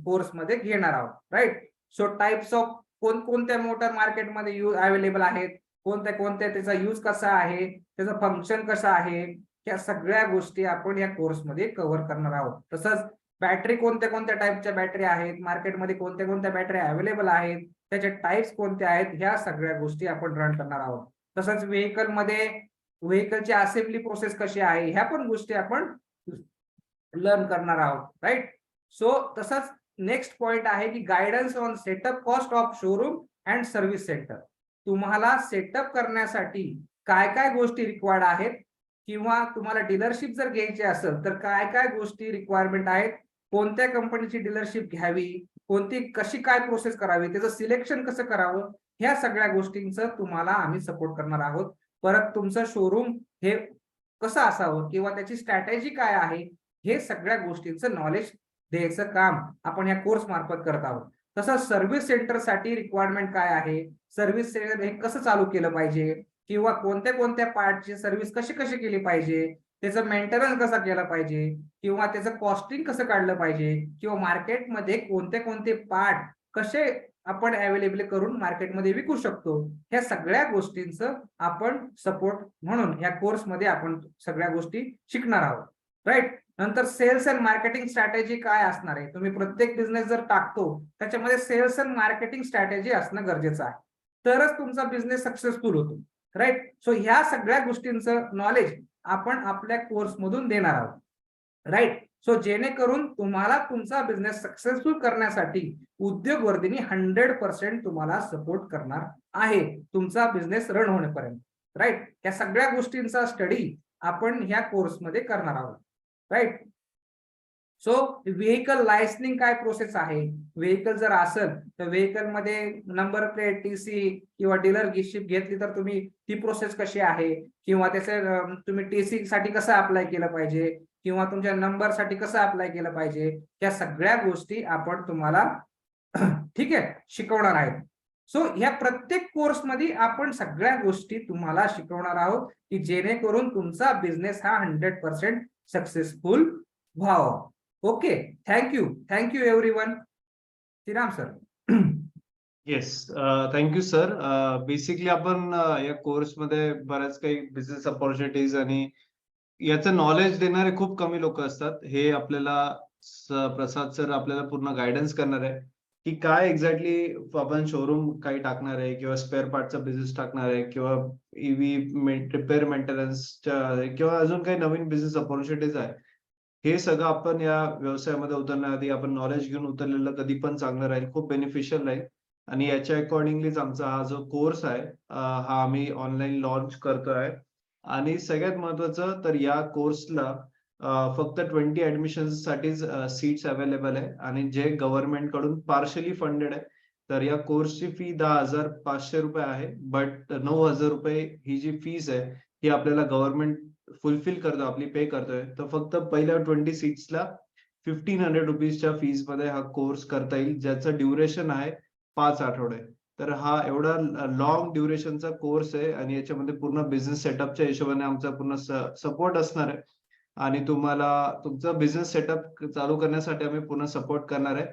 कोर्समध्ये घेणार आहोत, राईट. सो टाइप्स ऑफ कोणकोणत्या मोटर मार्केटमध्ये अवेलेबल आहेत, कोणत्या कोणत्या त्याचा यूज कसा आहे, त्याचं फंक्शन कसं आहे, या सगळ्या गोष्टी आपण या कोर्समध्ये कव्हर करणार आहोत. तसंच बॅटरी कोणत्या कोणत्या टाईपच्या बॅटरी आहेत, मार्केटमध्ये कोणत्या कोणत्या बॅटरी अवेलेबल आहेत, त्याचे टाइप्स कोणते आहेत, ह्या सगळ्या गोष्टी आपण रन करणार आहोत. तसंच व्हेकलची असेंब्ली प्रोसेस कशी आहे, ह्या पण गोष्टी आपण लर्न करणार आहोत, राईट. सो तसंच नेक्स्ट पॉइंट आहे की guidance on setup cost of showroom and service centre. तुम्हाला सेटअप करण्यासाठी काय काय गोष्टी रिक्वायर्ड आहेत किंवा तुम्हाला डीलरशिप जर घ्यायची असेल तर काय काय गोष्टी रिक्वायरमेंट आहेत, कोणत्या कंपनीची डीलरशिप घ्यावी, कोणती कशी काय प्रोसेस करावी, त्याचं सिलेक्शन कसं करावं, ह्या सगळ्या गोष्टींचं तुम्हाला आम्ही सपोर्ट करणार आहोत. परत तुमचं शोरूम हे कसं असावं किंवा त्याची स्ट्रॅटेजी काय आहे, हे सगळ्या गोष्टींचं नॉलेज द्यायचं काम आपण या कोर्स मार्फत करत आहोत. तसंच सर्व्हिस सेंटरसाठी रिक्वायरमेंट काय आहे, सर्व्हिस सेंटर हे कसं चालू केलं पाहिजे किंवा कोणत्या कोणत्या पार्टची सर्व्हिस कशी कशी केली पाहिजे, त्याचं मेंटेनन्स कसा केला पाहिजे किंवा त्याचं कॉस्टिंग कसं काढलं पाहिजे किंवा मार्केटमध्ये कोणते कोणते पार्ट कसे आपण अवेलेबल करून मार्केटमध्ये विकू शकतो, ह्या सगळ्या गोष्टींचं आपण सपोर्ट म्हणून या कोर्समध्ये आपण सगळ्या गोष्टी शिकणार आहोत. राईट. नंतर सेल्स अँड मार्केटिंग स्ट्रॅटेजी काय असणार आहे, तुम्ही प्रत्येक बिझनेस जर टाकतो त्याच्यामध्ये सेल्स अँड मार्केटिंग स्ट्रॅटेजी असणं गरजेचं आहे, तरच तुमचा बिझनेस सक्सेसफुल होतो. राईट. सो ह्या सगळ्या गोष्टींचं नॉलेज आपण आपल्या कोर्स मधून देणार आहोत. राईट. सो जेणेकरून तुम्हाला तुमचा बिझनेस सक्सेसफुल करण्यासाठी उद्योगवर्धिनी 100% तुम्हाला सपोर्ट करणार आहे तुमचा बिझनेस रन होण्यापर्यंत. राईट. या सगळ्या गोष्टींचा स्टडी आपण ह्या कोर्समध्ये करणार आहोत. राईट. सो व्हेकल लायसनिंग काय प्रोसेस आहे, व्हेकल जर असेल तर व्हेकल मध्ये नंबर प्लेट, टीसी किंवा डीलरशिप घेतली तर तुम्ही ती प्रोसेस कशी आहे किंवा त्याचे तुम्ही टीसी साठी कसं अप्लाय केलं पाहिजे किंवा तुमच्या नंबर साठी कसं अप्लाय केलं पाहिजे, या सगळ्या गोष्टी आपण तुम्हाला ठीक आहे शिकवणार आहेत. सो ह्या प्रत्येक कोर्समध्ये आपण सगळ्या गोष्टी तुम्हाला शिकवणार आहोत की जेणेकरून तुमचा बिझनेस हा 100% सक्सेसफुल व्हावा. Okay. Thank you everyone. Shriram sir. Yes, thank you sir. Basically आपण या कोर्समध्ये बऱ्याच काही बिझनेस अपॉर्च्युनिटीज आणि याचं नॉलेज देणारे खूप कमी लोक असतात. हे आपल्याला प्रसाद सर आपल्याला पूर्ण गायडन्स करणार आहे की काय एक्झॅक्टली आपण शोरूम काही टाकणार आहे किंवा स्पेअर पार्टचा बिझनेस टाकणार आहे किंवा ईव्ही रिपेअर मेंटेनन्सच्या किंवा अजून काही नवीन बिझनेस अपॉर्च्युनिटीज आहे. हे सगळं आपण या व्यवसायामध्ये उतरण्याआधी आपण नॉलेज घेऊन उतरलेलं कधी पण चांगलं राहील, खूप बेनिफिशियल राहील. आणि याच्या अकॉर्डिंगलीच आमचा हा जो कोर्स आहे हा आम्ही ऑनलाईन लॉन्च करतोय. आणि सगळ्यात महत्वाचं तर या कोर्सला फक्त 20 ऍडमिशन्स साठीच सीट्स अवेलेबल आहे आणि जे गव्हर्नमेंट कडून पार्शली फंडेड आहे. तर या कोर्सची फी 10,500 रुपये आहे, बट 9,000 रुपये ही जी फीस आहे ही आपल्याला गव्हर्नमेंट फुलफिल करतो, आपली पे करतोय. तर फक्त पहिल्या 20 सीट्सला 1500 रुपीजच्या फीस मध्ये हा कोर्स करता येईल, ज्याचं ड्युरेशन आहे 5 आठवडे. तर हा एवढा लॉंग ड्युरेशनचा कोर्स आहे आणि याच्यामध्ये पूर्ण बिझनेस सेटअपच्या हिशोबाने आमचा पूर्ण सपोर्ट असणार आहे आणि तुम्हाला तुमचा बिझनेस सेटअप चालू करण्यासाठी आम्ही पूर्ण सपोर्ट करणार आहे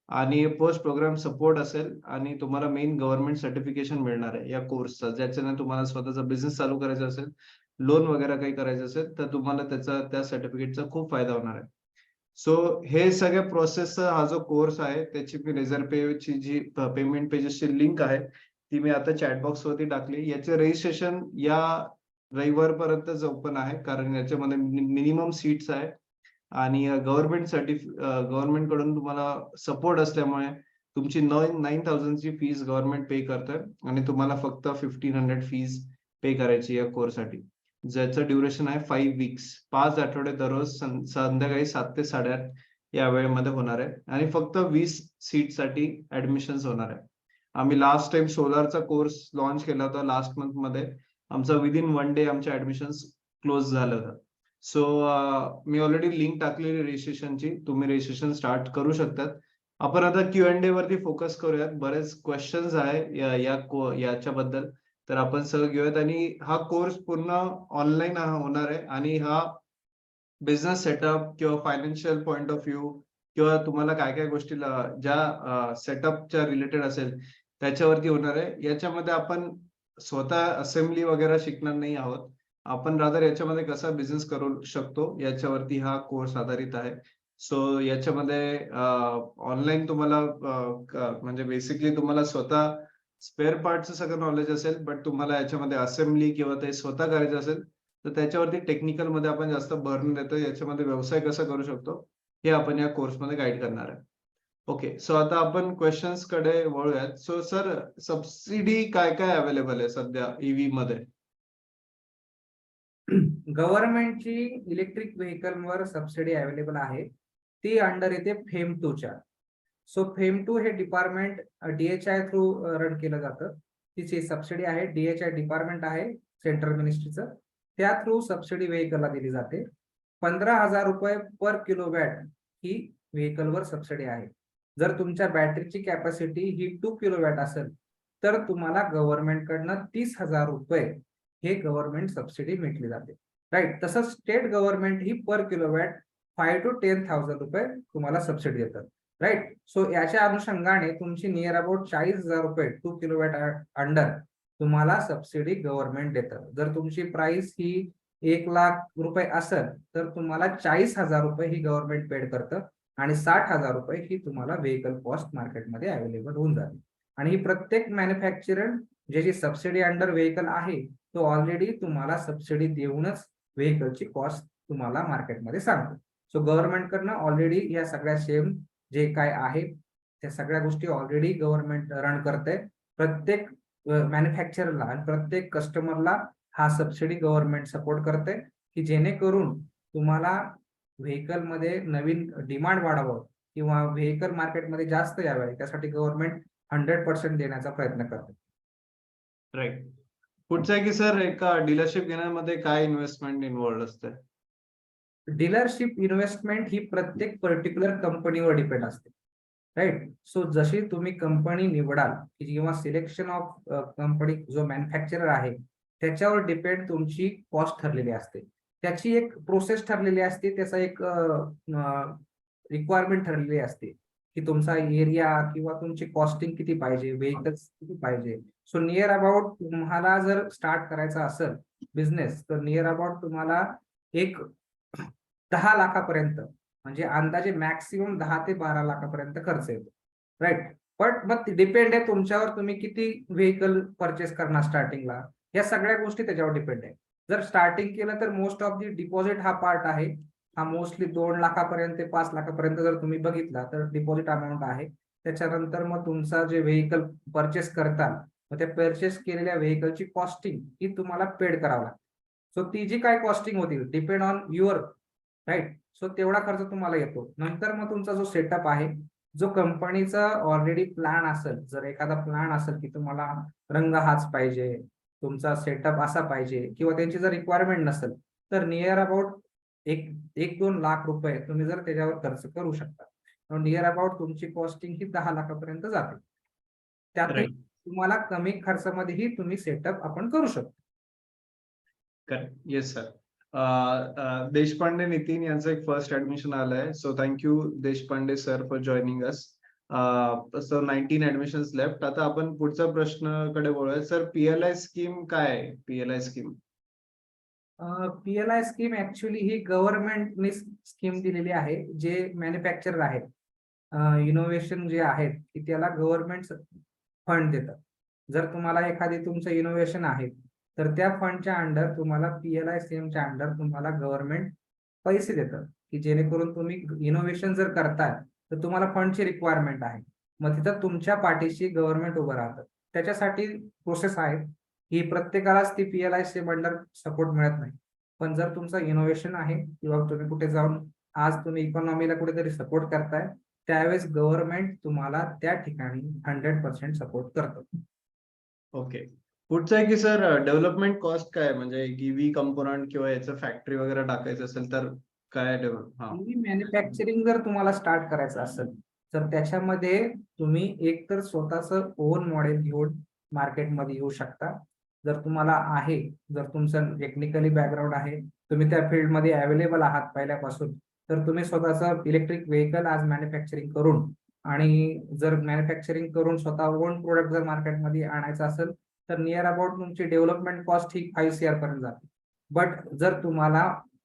आणि पोस्ट प्रोग्राम सपोर्ट असेल आणि तुम्हाला मेन गव्हर्नमेंट सर्टिफिकेशन मिळणार आहे या कोर्सचं, ज्याच्याने तुम्हाला स्वतःचा बिझनेस चालू करायचा असेल, लोन वगैरे काही करायचं असेल तर तुम्हाला त्या सर्टिफिकेटचा खूप फायदा होणार आहे. सो हे सगळ्या प्रोसेसचा हा जो कोर्स आहे त्याची मी रेझर पेची जी पेमेंट पेजेसची लिंक आहे ती मी आता चॅट बॉक्स वरती टाकली. याचे रजिस्ट्रेशन या रविवारपर्यंतच ओपन आहे, कारण याच्यामध्ये मिनिमम सीट्स आहे आणि गव्हर्नमेंट कडून तुम्हाला सपोर्ट असल्यामुळे तुमची 9,000 ची फीस गव्हर्नमेंट पे करतोय आणि तुम्हाला फक्त 1500 फीस पे करायची या कोर्ससाठी, ज्याचं ड्युरेशन आहे 5 वीक्स, 5 आठवडे दररोज संध्याकाळी 7 ते 8:30 या वेळेमध्ये होणार आहे आणि फक्त 20 सीट साठी ऍडमिशन होणार आहे. आम्ही लास्ट टाइम सोलारचा कोर्स लॉन्च केला होता लास्ट मंथ मध्ये, आमचा विदिन 1 डे आमच्या ऍडमिशन्स क्लोज झालं होतं. सो मी ऑलरेडी लिंक टाकलेली रजिस्ट्रेशनची, तुम्ही रजिस्ट्रेशन स्टार्ट करू शकतात. आपण आता Q&A वरती फोकस करूयात, बरेच क्वेश्चन्स आहे याच्याबद्दल, तर आपण सगळं घेऊयात. आणि हा कोर्स पूर्ण ऑनलाईन होणार आहे आणि हा बिझनेस सेटअप किंवा फायनान्शियल पॉइंट ऑफ व्ह्यू किंवा तुम्हाला काय काय गोष्टी ज्या सेटअपच्या रिलेटेड असेल त्याच्यावरती होणार आहे. याच्यामध्ये आपण स्वतः असेंब्ली वगैरे शिकणार नाही आहोत, आपण रादर याच्यामध्ये कसा बिझनेस करू शकतो याच्यावरती हा कोर्स आधारित आहे. सो याच्यामध्ये ऑनलाईन तुम्हाला म्हणजे बेसिकली तुम्हाला स्वतः स्पेअर पार्टचं सगळं नॉलेज असेल, बट तुम्हाला याच्यामध्ये असेंब्ली किंवा ते स्वतः करायचं असेल तर त्याच्यावरती टेक्निकल मध्ये आपण जास्त भर न देतो, याच्यामध्ये व्यवसाय कसा करू शकतो हे आपण या कोर्समध्ये गाईड करणार आहे. ओके, सो आता आपण क्वेश्चन्स कडे वळूयात. सो सर, सबसिडी काय काय अवेलेबल आहे सध्या ईव्ही मध्ये? गव्हर्नमेंटची इलेक्ट्रिक व्हेकलवर सबसिडी अवेलेबल आहे, ती अंडर येते फेम 2 च्या. सो फेम 2 हे डिपार्टमेंट DHI थ्रू रन केलं जातं. तिची सबसिडी आहे, DHI डिपार्टमेंट आहे सेंट्रल मिनिस्ट्रीचं, त्या थ्रू सबसिडी व्हेकलला दिली जाते. 15,000 रुपये पर किलोवॅट ही व्हेकलवर सबसिडी आहे. जर तुमच्या बॅटरीची कॅपॅसिटी ही 2 किलोवॅट असेल तर तुम्हाला गव्हर्नमेंटकडनं 30,000 रुपये हे गव्हर्नमेंट सबसिडी भेटली जाते. राईट. तसंच state government he per kilowatt 5 to 10,000 रुपये तुम्हाला सबसिडी देतात. राईट. सो याच्या अनुषंगाने तुमची नियर अबाउट 40,000 रुपये 2 किलोवॅट अंडर तुम्हाला सबसिडी गव्हर्नमेंट देतं. जर तुमची प्राइस ही 1,00,000 रुपये असेल तर तुम्हाला 40,000 रुपये ही गव्हर्नमेंट पेड करतं आणि 60,000 रुपये ही तुम्हाला व्हेकल कॉस्ट मार्केटमध्ये अवेलेबल होऊन जाते. आणि ही प्रत्येक मॅन्युफॅक्चरर ज्याची सबसिडी अंडर व्हेकल आहे तो ऑलरेडी तुम्हाला सबसिडी देऊनच व्हेकलची कॉस्ट तुम्हाला मार्केटमध्ये सांगतो. सो गव्हर्नमेंटकडनं ऑलरेडी या सगळ्या सेम जे काय आहे त्या सगळ्या गोष्टी ऑलरेडी गव्हर्नमेंट रन करते. प्रत्येक मॅन्युफॅक्चररला आणि प्रत्येक कस्टमरला हा सबसिडी गव्हर्नमेंट सपोर्ट करते की जेणेकरून तुम्हाला व्हेकलमध्ये नवीन डिमांड वाढावं किंवा व्हेकल मार्केटमध्ये जास्त यावे त्यासाठी गव्हर्नमेंट 100% देण्याचा प्रयत्न करते. राईट. पुढचं आहे की सर एका डीलरशिप घेण्यामध्ये काय इन्व्हेस्टमेंट इन्व्हॉल्ड असते? डीलरशिप इन्व्हेस्टमेंट ही प्रत्येक पर्टिक्युलर कंपनीवर डिपेंड असते. राईट. सो जशी तुम्ही कंपनी निवडाल किंवा सिलेक्शन ऑफ कंपनी जो मॅन्युफॅक्चरर आहे त्याच्यावर डिपेंड तुमची कॉस्ट ठरलेली असते. त्याची एक प्रोसेस ठरलेली असते, त्याचा एक रिक्वायरमेंट ठरलेली असते की तुमचा एरिया किंवा तुमची कॉस्टिंग किती पाहिजे, व्हेकल्स किती पाहिजे. सो नियर अबाउट तुम्हाला जर स्टार्ट करायचा असेल बिझनेस तर नियर अबाउट तुम्हाला एक 10 लाखापर्यंत म्हणजे अंदाजे मॅक्सिमम 10 ते 12 लाखापर्यंत खर्च येतो. राईट. बट मग डिपेंड आहे तुमच्यावर, तुम्ही किती व्हेकल परचेस करणार स्टार्टिंगला, या सगळ्या गोष्टी त्याच्यावर डिपेंड आहे. जर स्टार्टिंग केलं तर मोस्ट ऑफ दी डिपॉझिट हा पार्ट आहे, हा मोस्टली 2 लाखापर्यंत ते 5 लाखापर्यंत जर तुम्ही बघितला तर डिपॉझिट अमाऊंट आहे. त्याच्यानंतर मग तुमचा जे व्हेकल परचेस करताल मग त्या परचेस केलेल्या व्हेकलची कॉस्टिंग ही तुम्हाला पेड करावं लागते. सो ती जी काय कॉस्टिंग होती depend on your. Right. So तेवढा खर्च तुम्हाला येतो. नंतर मग तुमचा जो सेटअप आहे, जो कंपनीचा ऑलरेडी प्लॅन असेल, जर एखादा प्लॅन असेल की तुम्हाला रंग हाच पाहिजे, तुमचा सेटअप असा पाहिजे किंवा त्यांची जर रिक्वायरमेंट नसेल तर नियर अबाउट 1-2 लाख रुपये तुम्ही जर त्याच्यावर खर्च करू शकता. नियर अबाउट तुमची कॉस्टिंग ही 10 लाखापर्यंत जाते. त्यातून राईट. तुम्हाला कमी खर्चामध्येही तुम्ही सेटअप आपण करू शकतो. Correct. Yes sir. Deshpande Nitin यांचं एक फर्स्ट ऍडमिशन आलंय. So thank you Deshpande sir for joining us. So 19 admissions left. आता आपण पुढच्या प्रश्नाकडे बोलूया. सर PLI स्कीम काय आहे? PLI scheme PLI scheme actually ही गव्हर्नमेंटने स्कीम दिलेली आहे. जे मॅन्युफॅक्चरर आहेत, इनोव्हेशन जे आहेत की त्याला गव्हर्नमेंट फंड देतात. जर तुम्हाला एखादी तुमचं इनोव्हेशन आहे तर त्या फंडच्या अंडर तुम्हाला PLI स्कीमच्या अंडर तुम्हाला गव्हर्नमेंट पैसे देतं की जेणेकरून तुम्ही इनोव्हेशन जर करताय तर तुम्हाला फंडची रिक्वायरमेंट आहे. मग तिथं तुमच्या पाठीशी गव्हर्नमेंट उभं राहतं. त्याच्यासाठी प्रोसेस आहे ही प्रत्येकालाच ती PLI स्कीम अंडर सपोर्ट मिळत नाही. पण जर तुमचं इनोव्हेशन आहे किंवा तुम्ही कुठे जाऊन आज तुम्ही इकॉनॉमीला कुठेतरी सपोर्ट करताय त्यावेळेस गव्हर्नमेंट तुम्हाला त्या ठिकाणी 100% सपोर्ट करतं. ओके. पुढचं आहे की सर डेव्हलपमेंट कॉस्ट काय आहे? म्हणजे EV कंपोनंट किंवा याचं फॅक्टरी वगैरे टाकायचं असेल तर काय मॅन्युफॅक्चरिंग जर तुम्हाला स्टार्ट करायचं असेल तर त्याच्यामध्ये तुम्ही एक तर स्वतःचं ओन मॉडेल घेऊन मार्केटमध्ये येऊ शकता. जर तुम्हाला आहे, जर तुमचं टेक्निकली बॅकग्राऊंड आहे, तुम्ही त्या फील्डमध्ये अवेलेबल आहात पहिल्यापासून, तर तुम्ही स्वतःचं इलेक्ट्रिक व्हेकल आज मॅन्युफॅक्चरिंग करून आणि जर मॅन्युफॅक्चरिंग करून स्वतः ओन प्रोडक्ट जर मार्केटमध्ये आणायचं असेल तर नियर अबाउट तुमची डेव्हलपमेंट कॉस्ट ही 5 CR पर्यंत जाते. बट जर तुम्हाला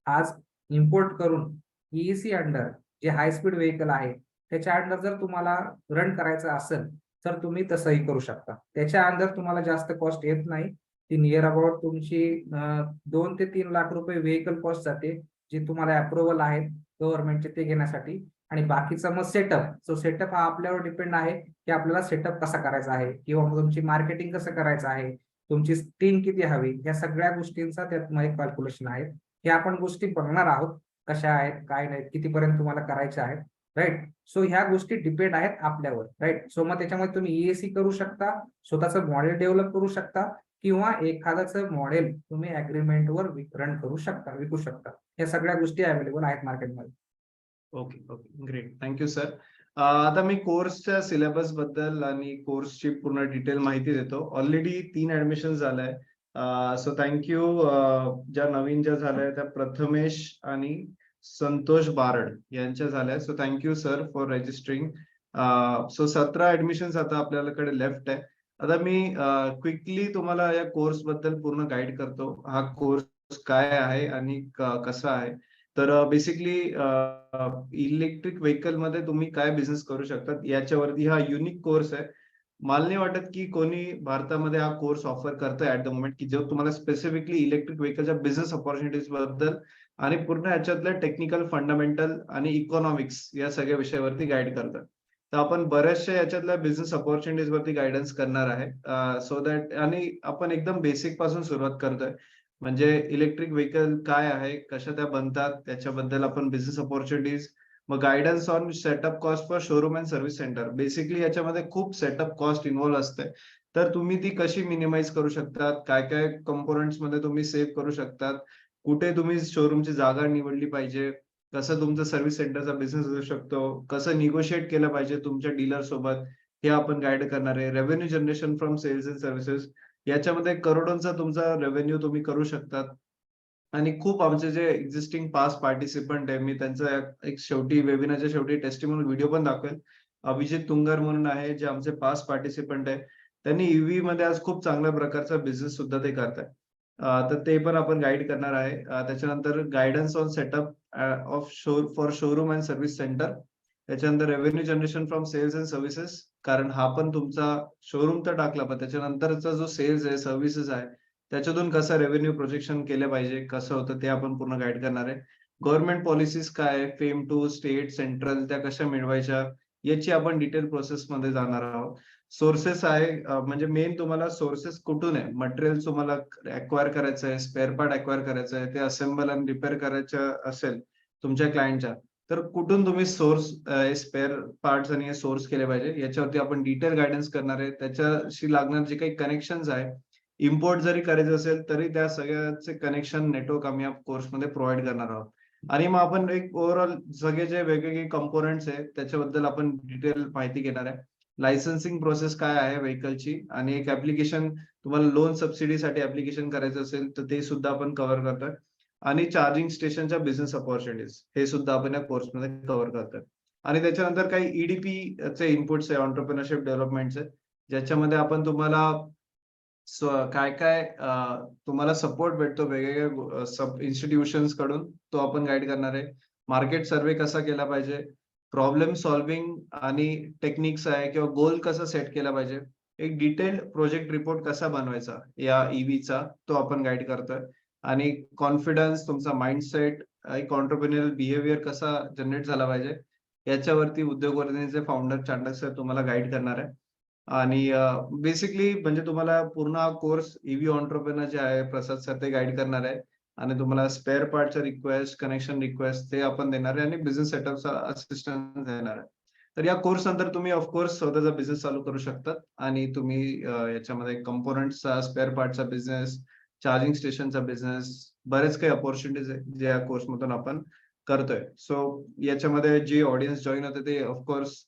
आज इम्पोर्ट करून EEC अंडर जे हाय स्पीड व्हेकल आहे त्याच्या अंडर जर तुम्हाला रन करायचं असेल तर तुम्ही तसंही करू शकता. त्याच्या अंडर तुम्हाला जास्त कॉस्ट येत नाही. ती नियर अबाउट तुमची 2 ते 3 लाख रुपये व्हेकल कॉस्ट जाते, जे तुम्हाला अप्रुव्हल आहेत गव्हर्नमेंटचे ते घेण्यासाठी. आणि बाकीचा मग सेटअप. सो सेटअप हा आपल्यावर डिपेंड आहे की आपल्याला सेटअप कसा करायचा आहे किंवा मग तुमची मार्केटिंग कसं करायचं आहे तुमची टीम किती हवी, या सगळ्या गोष्टींचा त्यात कॅल्क्युलेशन आहे. हे आपण गोष्टी बघणार आहोत, कशा आहेत, काय नाहीत, कितीपर्यंत तुम्हाला करायच्या आहेत, राईट. सो ह्या गोष्टी डिपेंड आहेत आपल्यावर, राईट. सो मग त्याच्यामध्ये तुम्ही EAC करू शकता, स्वतःचं मॉडेल डेव्हलप करू शकता, किंवा एखाद्याचं मॉडेल तुम्ही अग्रीमेंटवर विकू शकता. या सगळ्या गोष्टी अवेलेबल आहेत मार्केटमध्ये. Okay okay great, thank you sir. आता मी कोर्सच्या सिलेबस बद्दल आणि कोर्सची पूर्ण डिटेल माहिती देतो. ऑलरेडी 3 ऍडमिशन झालंय. So thank you. ज्या नवीन ज्या झाल्या त्या प्रथमेश आणि संतोष बारड यांच्या झाल्या. So thank you sir for registering. So 17 admission आता आपल्याकडे लेफ्ट आहे. आता मी क्विकली तुम्हाला या कोर्स बद्दल पूर्ण गाईड करतो. हा कोर्स काय आहे आणि कसा आहे. तर बेसिकली इलेक्ट्रिक व्हेकल मध्ये तुम्ही काय बिझनेस करू शकता याच्यावरती हा युनिक कोर्स आहे. मला नाही वाटत की कोणी भारतामध्ये हा कोर्स ऑफर करतोय ऍट द मोमेंट, की जो तुम्हाला स्पेसिफिकली इलेक्ट्रिक व्हेकलच्या बिझनेस ऑपॉर्च्युनिटीज बद्दल आणि पूर्ण याच्यातल्या टेक्निकल फंडामेंटल आणि इकॉनॉमिक्स या सगळ्या विषयावरती गाईड करतात. तर आपण बऱ्याचशा याच्यातल्या बिझनेस ऑपॉर्च्युनिटीज वरती गायडन्स करणार आहे. सो दॅट आणि आपण एकदम बेसिक पासून सुरुवात करतोय. म्हणजे इलेक्ट्रिक व्हेकल काय आहे, कशा त्या बनतात, त्याच्याबद्दल आपण बिझनेस ऑपॉर्च्युनिटीज, मग guidance on setup cost for showroom and service centre. Basically याच्यामध्ये खूप सेटअप कॉस्ट इन्व्हॉल्व असते. तर तुम्ही ती कशी मिनिमाइज करू शकतात, काय काय कंपोनेंट्स मध्ये तुम्ही सेव्ह करू शकतात, कुठे तुम्ही शोरूमची जागा निवडली पाहिजे, कसं तुमचं सर्व्हिस सेंटरचा बिझनेस असू शकतो, कसं निगोशिएट केलं पाहिजे तुमच्या डीलर सोबत, हे आपण गाईड करणार आहे. Revenue generation from sales and services, याच्यामध्ये करोडोंचा तुमचा रेव्हेन्यू तुम्ही करू शकतात. आणि खूप आमचे जे एक्झिस्टिंग पास्ट पार्टिसिपंट आहे, मी त्यांचा एक शेवटी वेबिनारच्या शेवटी टेस्टिमोनियल व्हिडिओ पण दाखवेल. अभिजित तुंगर म्हणून आहे, जे आमचे पास्ट पार्टिसिपंट आहे. त्यांनी ईव्ही मध्ये आज खूप चांगल्या प्रकारचा बिझनेस सुद्धा ते करताय. तर ते पण आपण गाईड करणार आहे. त्याच्यानंतर guidance on setup of for showroom and service centre. त्याच्यानंतर revenue generation from sales and services, कारण हा पण तुमचा शोरूम तर टाकला, पण त्याच्यानंतरचा जो सेल्स आहे, सर्व्हिसेस आहे, त्याच्यातून कसं रेव्हेन्यू प्रोजेक्शन केलं पाहिजे, कसं होतं ते आपण पूर्ण गाईड करणार आहे. गव्हर्नमेंट पॉलिसीज काय, फेम टू स्टेट सेंट्रल, त्या कशा मिळवायच्या, याची आपण डिटेल प्रोसेस मध्ये जाणार आहोत. सोर्सेस आहे, म्हणजे मेन तुम्हाला सोर्सेस कुठून आहे, मटेरियल तुम्हाला अक्वायर करायचं आहे, स्पेअर पार्ट अक्वायर करायचं आहे, ते असेंबल आणि रिपेअर करायचं असेल तुमच्या क्लायंटच्या, तर कुठून तुम्ही सोर्स स्पेअर पार्ट्स आणि हे सोर्स केले पाहिजे, याच्यावरती आपण डिटेल गायडन्स करणार आहे. त्याच्याशी लागणार जे काही कनेक्शन्स आहे, इम्पोर्ट जरी करायचं असेल तरी त्या सगळ्याचे कनेक्शन नेटवर्क आम्ही या कोर्समध्ये प्रोव्हाइड करणार आहोत. आणि मग आपण एक ओव्हरऑल सगळे जे वेगवेगळे कंपोनेंट्स आहेत त्याच्याबद्दल आपण डिटेल माहिती घेणार आहे. लायसन्सिंग प्रोसेस काय आहे व्हेकलची, आणि एक ऍप्लिकेशन तुम्हाला लोन सबसिडीसाठी ऍप्लिकेशन करायचं असेल तर ते सुद्धा आपण कव्हर करतोय. आणि चार्जिंग स्टेशनच्या बिझनेस ऑपॉर्च्युनिटीज हे सुद्धा आपण या कोर्समध्ये कव्हर करतोय. आणि त्याच्यानंतर काही ईडीपी चे इनपुट्स आहे, एंटरप्रेन्योरशिप डेव्हलपमेंटचे, ज्याच्यामध्ये आपण तुम्हाला काय काय तुम्हाला सपोर्ट भेटतो वेगवेगळ्या सब इन्स्टिट्यूशन्स कडून, तो आपण गाईड करणार आहे. मार्केट सर्व्हे कसा केला पाहिजे, प्रॉब्लेम सॉल्व्हिंग आणि टेक्निक्स आहे किंवा गोल कसा सेट केला पाहिजे, एक डिटेल्ड प्रोजेक्ट रिपोर्ट कसा बनवायचा या ईव्हीचा, तो आपण गाईड करतोय. आणि कॉन्फिडन्स, तुमचा माइंडसेट, एक एंटरप्रेन्योरियल बिहेवियर कसा जनरेट झाला पाहिजे, याच्यावरती उद्योगवर्धनेचे फाउंडर चांडक सर तुम्हाला गाईड करणार आहे. आणि बेसिकली म्हणजे तुम्हाला पूर्ण हा कोर्स ईव्ही एंटरप्रेन्योर जे आहे प्रसाद सर ते गाईड करणार आहे. आणि तुम्हाला स्पेअर पार्टचा रिक्वेस्ट, कनेक्शन रिक्वेस्ट ते आपण देणार आहे, आणि बिझनेस सेटअपचा असिस्टन्स देणार आहे. तर या कोर्स नंतर तुम्ही ऑफकोर्स स्वतःचा बिझनेस चालू करू शकतात. आणि तुम्ही याच्यामध्ये कंपोनेंट्सचा, स्पेअर पार्टचा बिझनेस, चार्जिंग स्टेशनचा बिझनेस, बरेच काही ऑपॉर्च्युनिटीज आहे जे या कोर्समधून आपण करतोय. सो याच्यामध्ये जे ऑडियन्स जॉईन होते ते ऑफकोर्स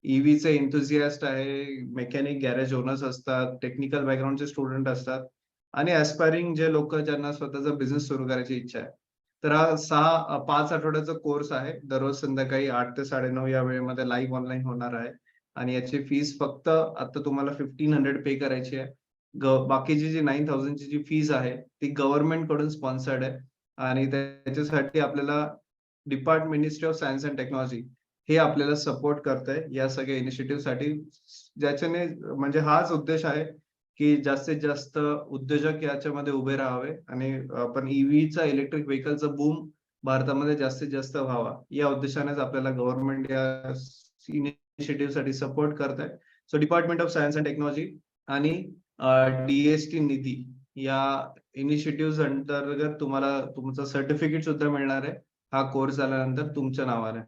ईव्हीचे एन्थुसियास्ट आहे, मेकॅनिक, गॅरेज ओनर्स असतात, टेक्निकल बॅकग्राऊंडचे स्टुडंट असतात, आणि ऍस्पायरिंग जे लोक ज्यांना स्वतःचा बिझनेस सुरू करायची इच्छा आहे. तर हा 5 आठवड्याचा कोर्स आहे. दररोज संध्याकाळी 8 ते 9:30 या वेळेमध्ये लाईव्ह ऑनलाईन होणार आहे. आणि याची फीस फक्त आता तुम्हाला 1500 पे करायची आहे. बाकीची जी 9000 ची जी फीस आहे ती गव्हर्नमेंट कडून स्पॉन्सर्ड आहे. आणि त्याच्यासाठी आपल्याला ministry of science and technology हे आपल्याला सपोर्ट करतंय या सगळ्या इनिशिएटिव्हसाठी, ज्याच्याने म्हणजे हाच उद्देश आहे की जास्तीत जास्त उद्योजक याच्यामध्ये उभे राहावे, आणि आपण ईव्हीचा, इलेक्ट्रिक व्हेकलचा बूम भारतामध्ये जास्तीत जास्त व्हावा, या उद्देशानेच आपल्याला गव्हर्नमेंट या इनिशिएटिव्हसाठी सपोर्ट करत आहे. So department of science and technology आणि DST निधी या इनिशिएटिव्ह अंतर्गत तुम्हाला तुमचं सर्टिफिकेट सुद्धा मिळणार आहे हा कोर्स झाल्यानंतर तुमच्या नावाने,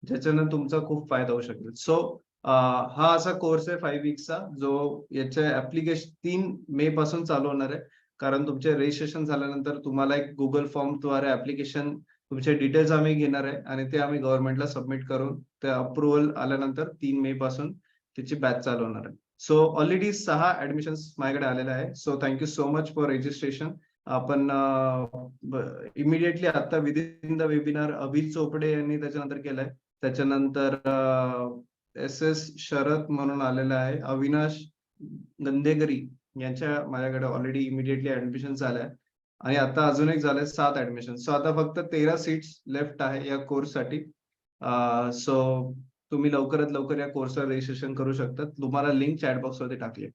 ज्याच्यानं तुमचा खूप फायदा होऊ शकेल. सो हा असा कोर्स आहे 5 वीकचा, जो याचे ऍप्लिकेशन 3 मे पासून चालू होणार आहे. कारण तुमचे रजिस्ट्रेशन झाल्यानंतर तुम्हाला एक Google फॉर्मद्वारे ऍप्लिकेशन तुमचे डिटेल्स आम्ही घेणार आहे आणि ते आम्ही गव्हर्नमेंटला सबमिट करून ते अप्रुव्हल आल्यानंतर 3 मे पासून त्याची बॅच चालू होणार आहे. सो ऑलरेडी 6 ऍडमिशन्स माझ्याकडे आलेले आहे. So thank you so much for registration. आपण इमिडिएटली आता विदिन द वेबिनार अभि चोपडे यांनी त्याच्यानंतर केलंय. त्याच्यानंतर SS शरद म्हणून आलेला आहे. अविनाश गंधेकरी यांच्या माझ्याकडे ऑलरेडी इमिडिएटली ऍडमिशन झाल्या आणि आता अजून एक झालंय 7 ऍडमिशन. सो आता फक्त 13 सीट्स लेफ्ट आहे या कोर्ससाठी. सो तुम्ही लवकरात लवकर या कोर्सवर रजिस्ट्रेशन करू शकता. तुम्हाला लिंक चॅट बॉक्स वरती टाकली.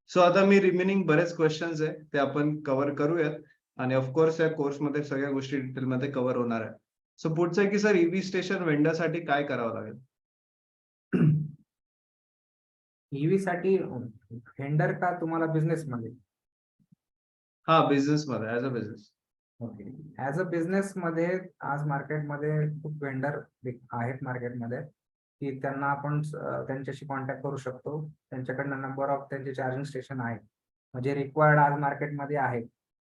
सो आता मी रिमेनिंग बरेच क्वेश्चन्स आहे ते आपण कव्हर करूयात आणि ऑफकोर्स या कोर्समध्ये सगळ्या गोष्टी डिटेलमध्ये कव्हर होणार आहे. सो पुढचं आहे की सर EV स्टेशन वेंडरसाठी काय करावं लागेल? EV साठी व्हेंडर का तुम्हाला बिझनेस मध्ये? हा, बिझनेस मध्ये, as a business. Okay. As a business मध्ये आज मार्केटमध्ये खूप व्हेंडर आहेत मार्केटमध्ये, की त्यांना आपण त्यांच्याशी कॉन्टॅक्ट करू शकतो. त्यांच्याकडनं नंबर ऑफ त्यांचे चार्जिंग स्टेशन आहेत, म्हणजे रिक्वायर्ड आज मार्केटमध्ये आहेत,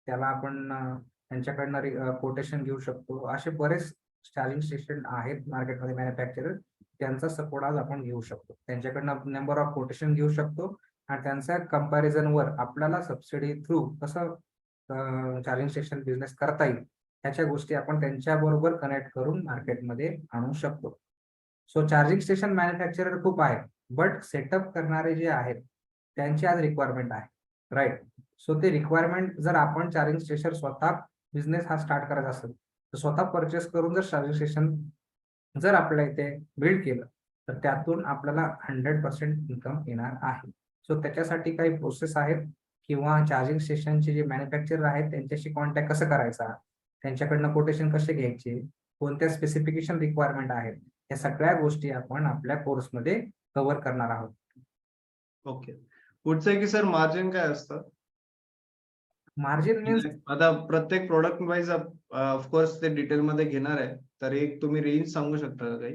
त्याला आपण त्यांच्याकडनं कोटेशन घेऊ शकतो. असे बरेच चार्जिंग स्टेशन आहेत मार्केटमध्ये मॅन्युफॅक्चरर, त्यांचा सपोर्ट आज आपण घेऊ शकतो. त्यांच्याकडनं नंबर ऑफ कोटेशन घेऊ शकतो आणि त्यांच्या कंपॅरिझनवर आपल्याला सबसिडी थ्रू कसं चार्जिंग स्टेशन बिझनेस करता येईल ह्याच्या गोष्टी आपण त्यांच्या बरोबर कनेक्ट करून मार्केटमध्ये आणू शकतो. सो चार्जिंग स्टेशन मॅन्युफॅक्चरर खूप आहेत, बट सेटअप करणारे जे आहेत त्यांची आज रिक्वायरमेंट आहे, राईट. सो ते रिक्वायरमेंट जर आपण चार्जिंग स्टेशन स्वतः बिझनेस हा स्टार्ट करायचा असेल तर स्वतः परचेस करून जर चार्जिंग स्टेशन जर आपल्या इथे बिल्ड केलं तर त्यातून आपल्याला 100% इन्कम येणार आहे. सो त्याच्यासाठी काही प्रोसेस आहेत किंवा चार्जिंग स्टेशनचे जे मॅन्युफॅक्चरर आहेत त्यांच्याशी कॉन्टॅक्ट कसं करायचा, त्यांच्याकडनं कोटेशन कसे घ्यायचे, कोणत्या स्पेसिफिकेशन रिक्वायरमेंट आहेत, या सगळ्या गोष्टी आपण आपल्या कोर्समध्ये कव्हर करणार आहोत. ओके. पुढचं आहे की सर मार्जिन काय असतं? मार्जिन मीन्स आता प्रत्येक प्रोडक्ट वाईज ऑफकोर्स ते डिटेलमध्ये घेणार आहे, तर एक तुम्ही रेंज सांगू शकता का काही?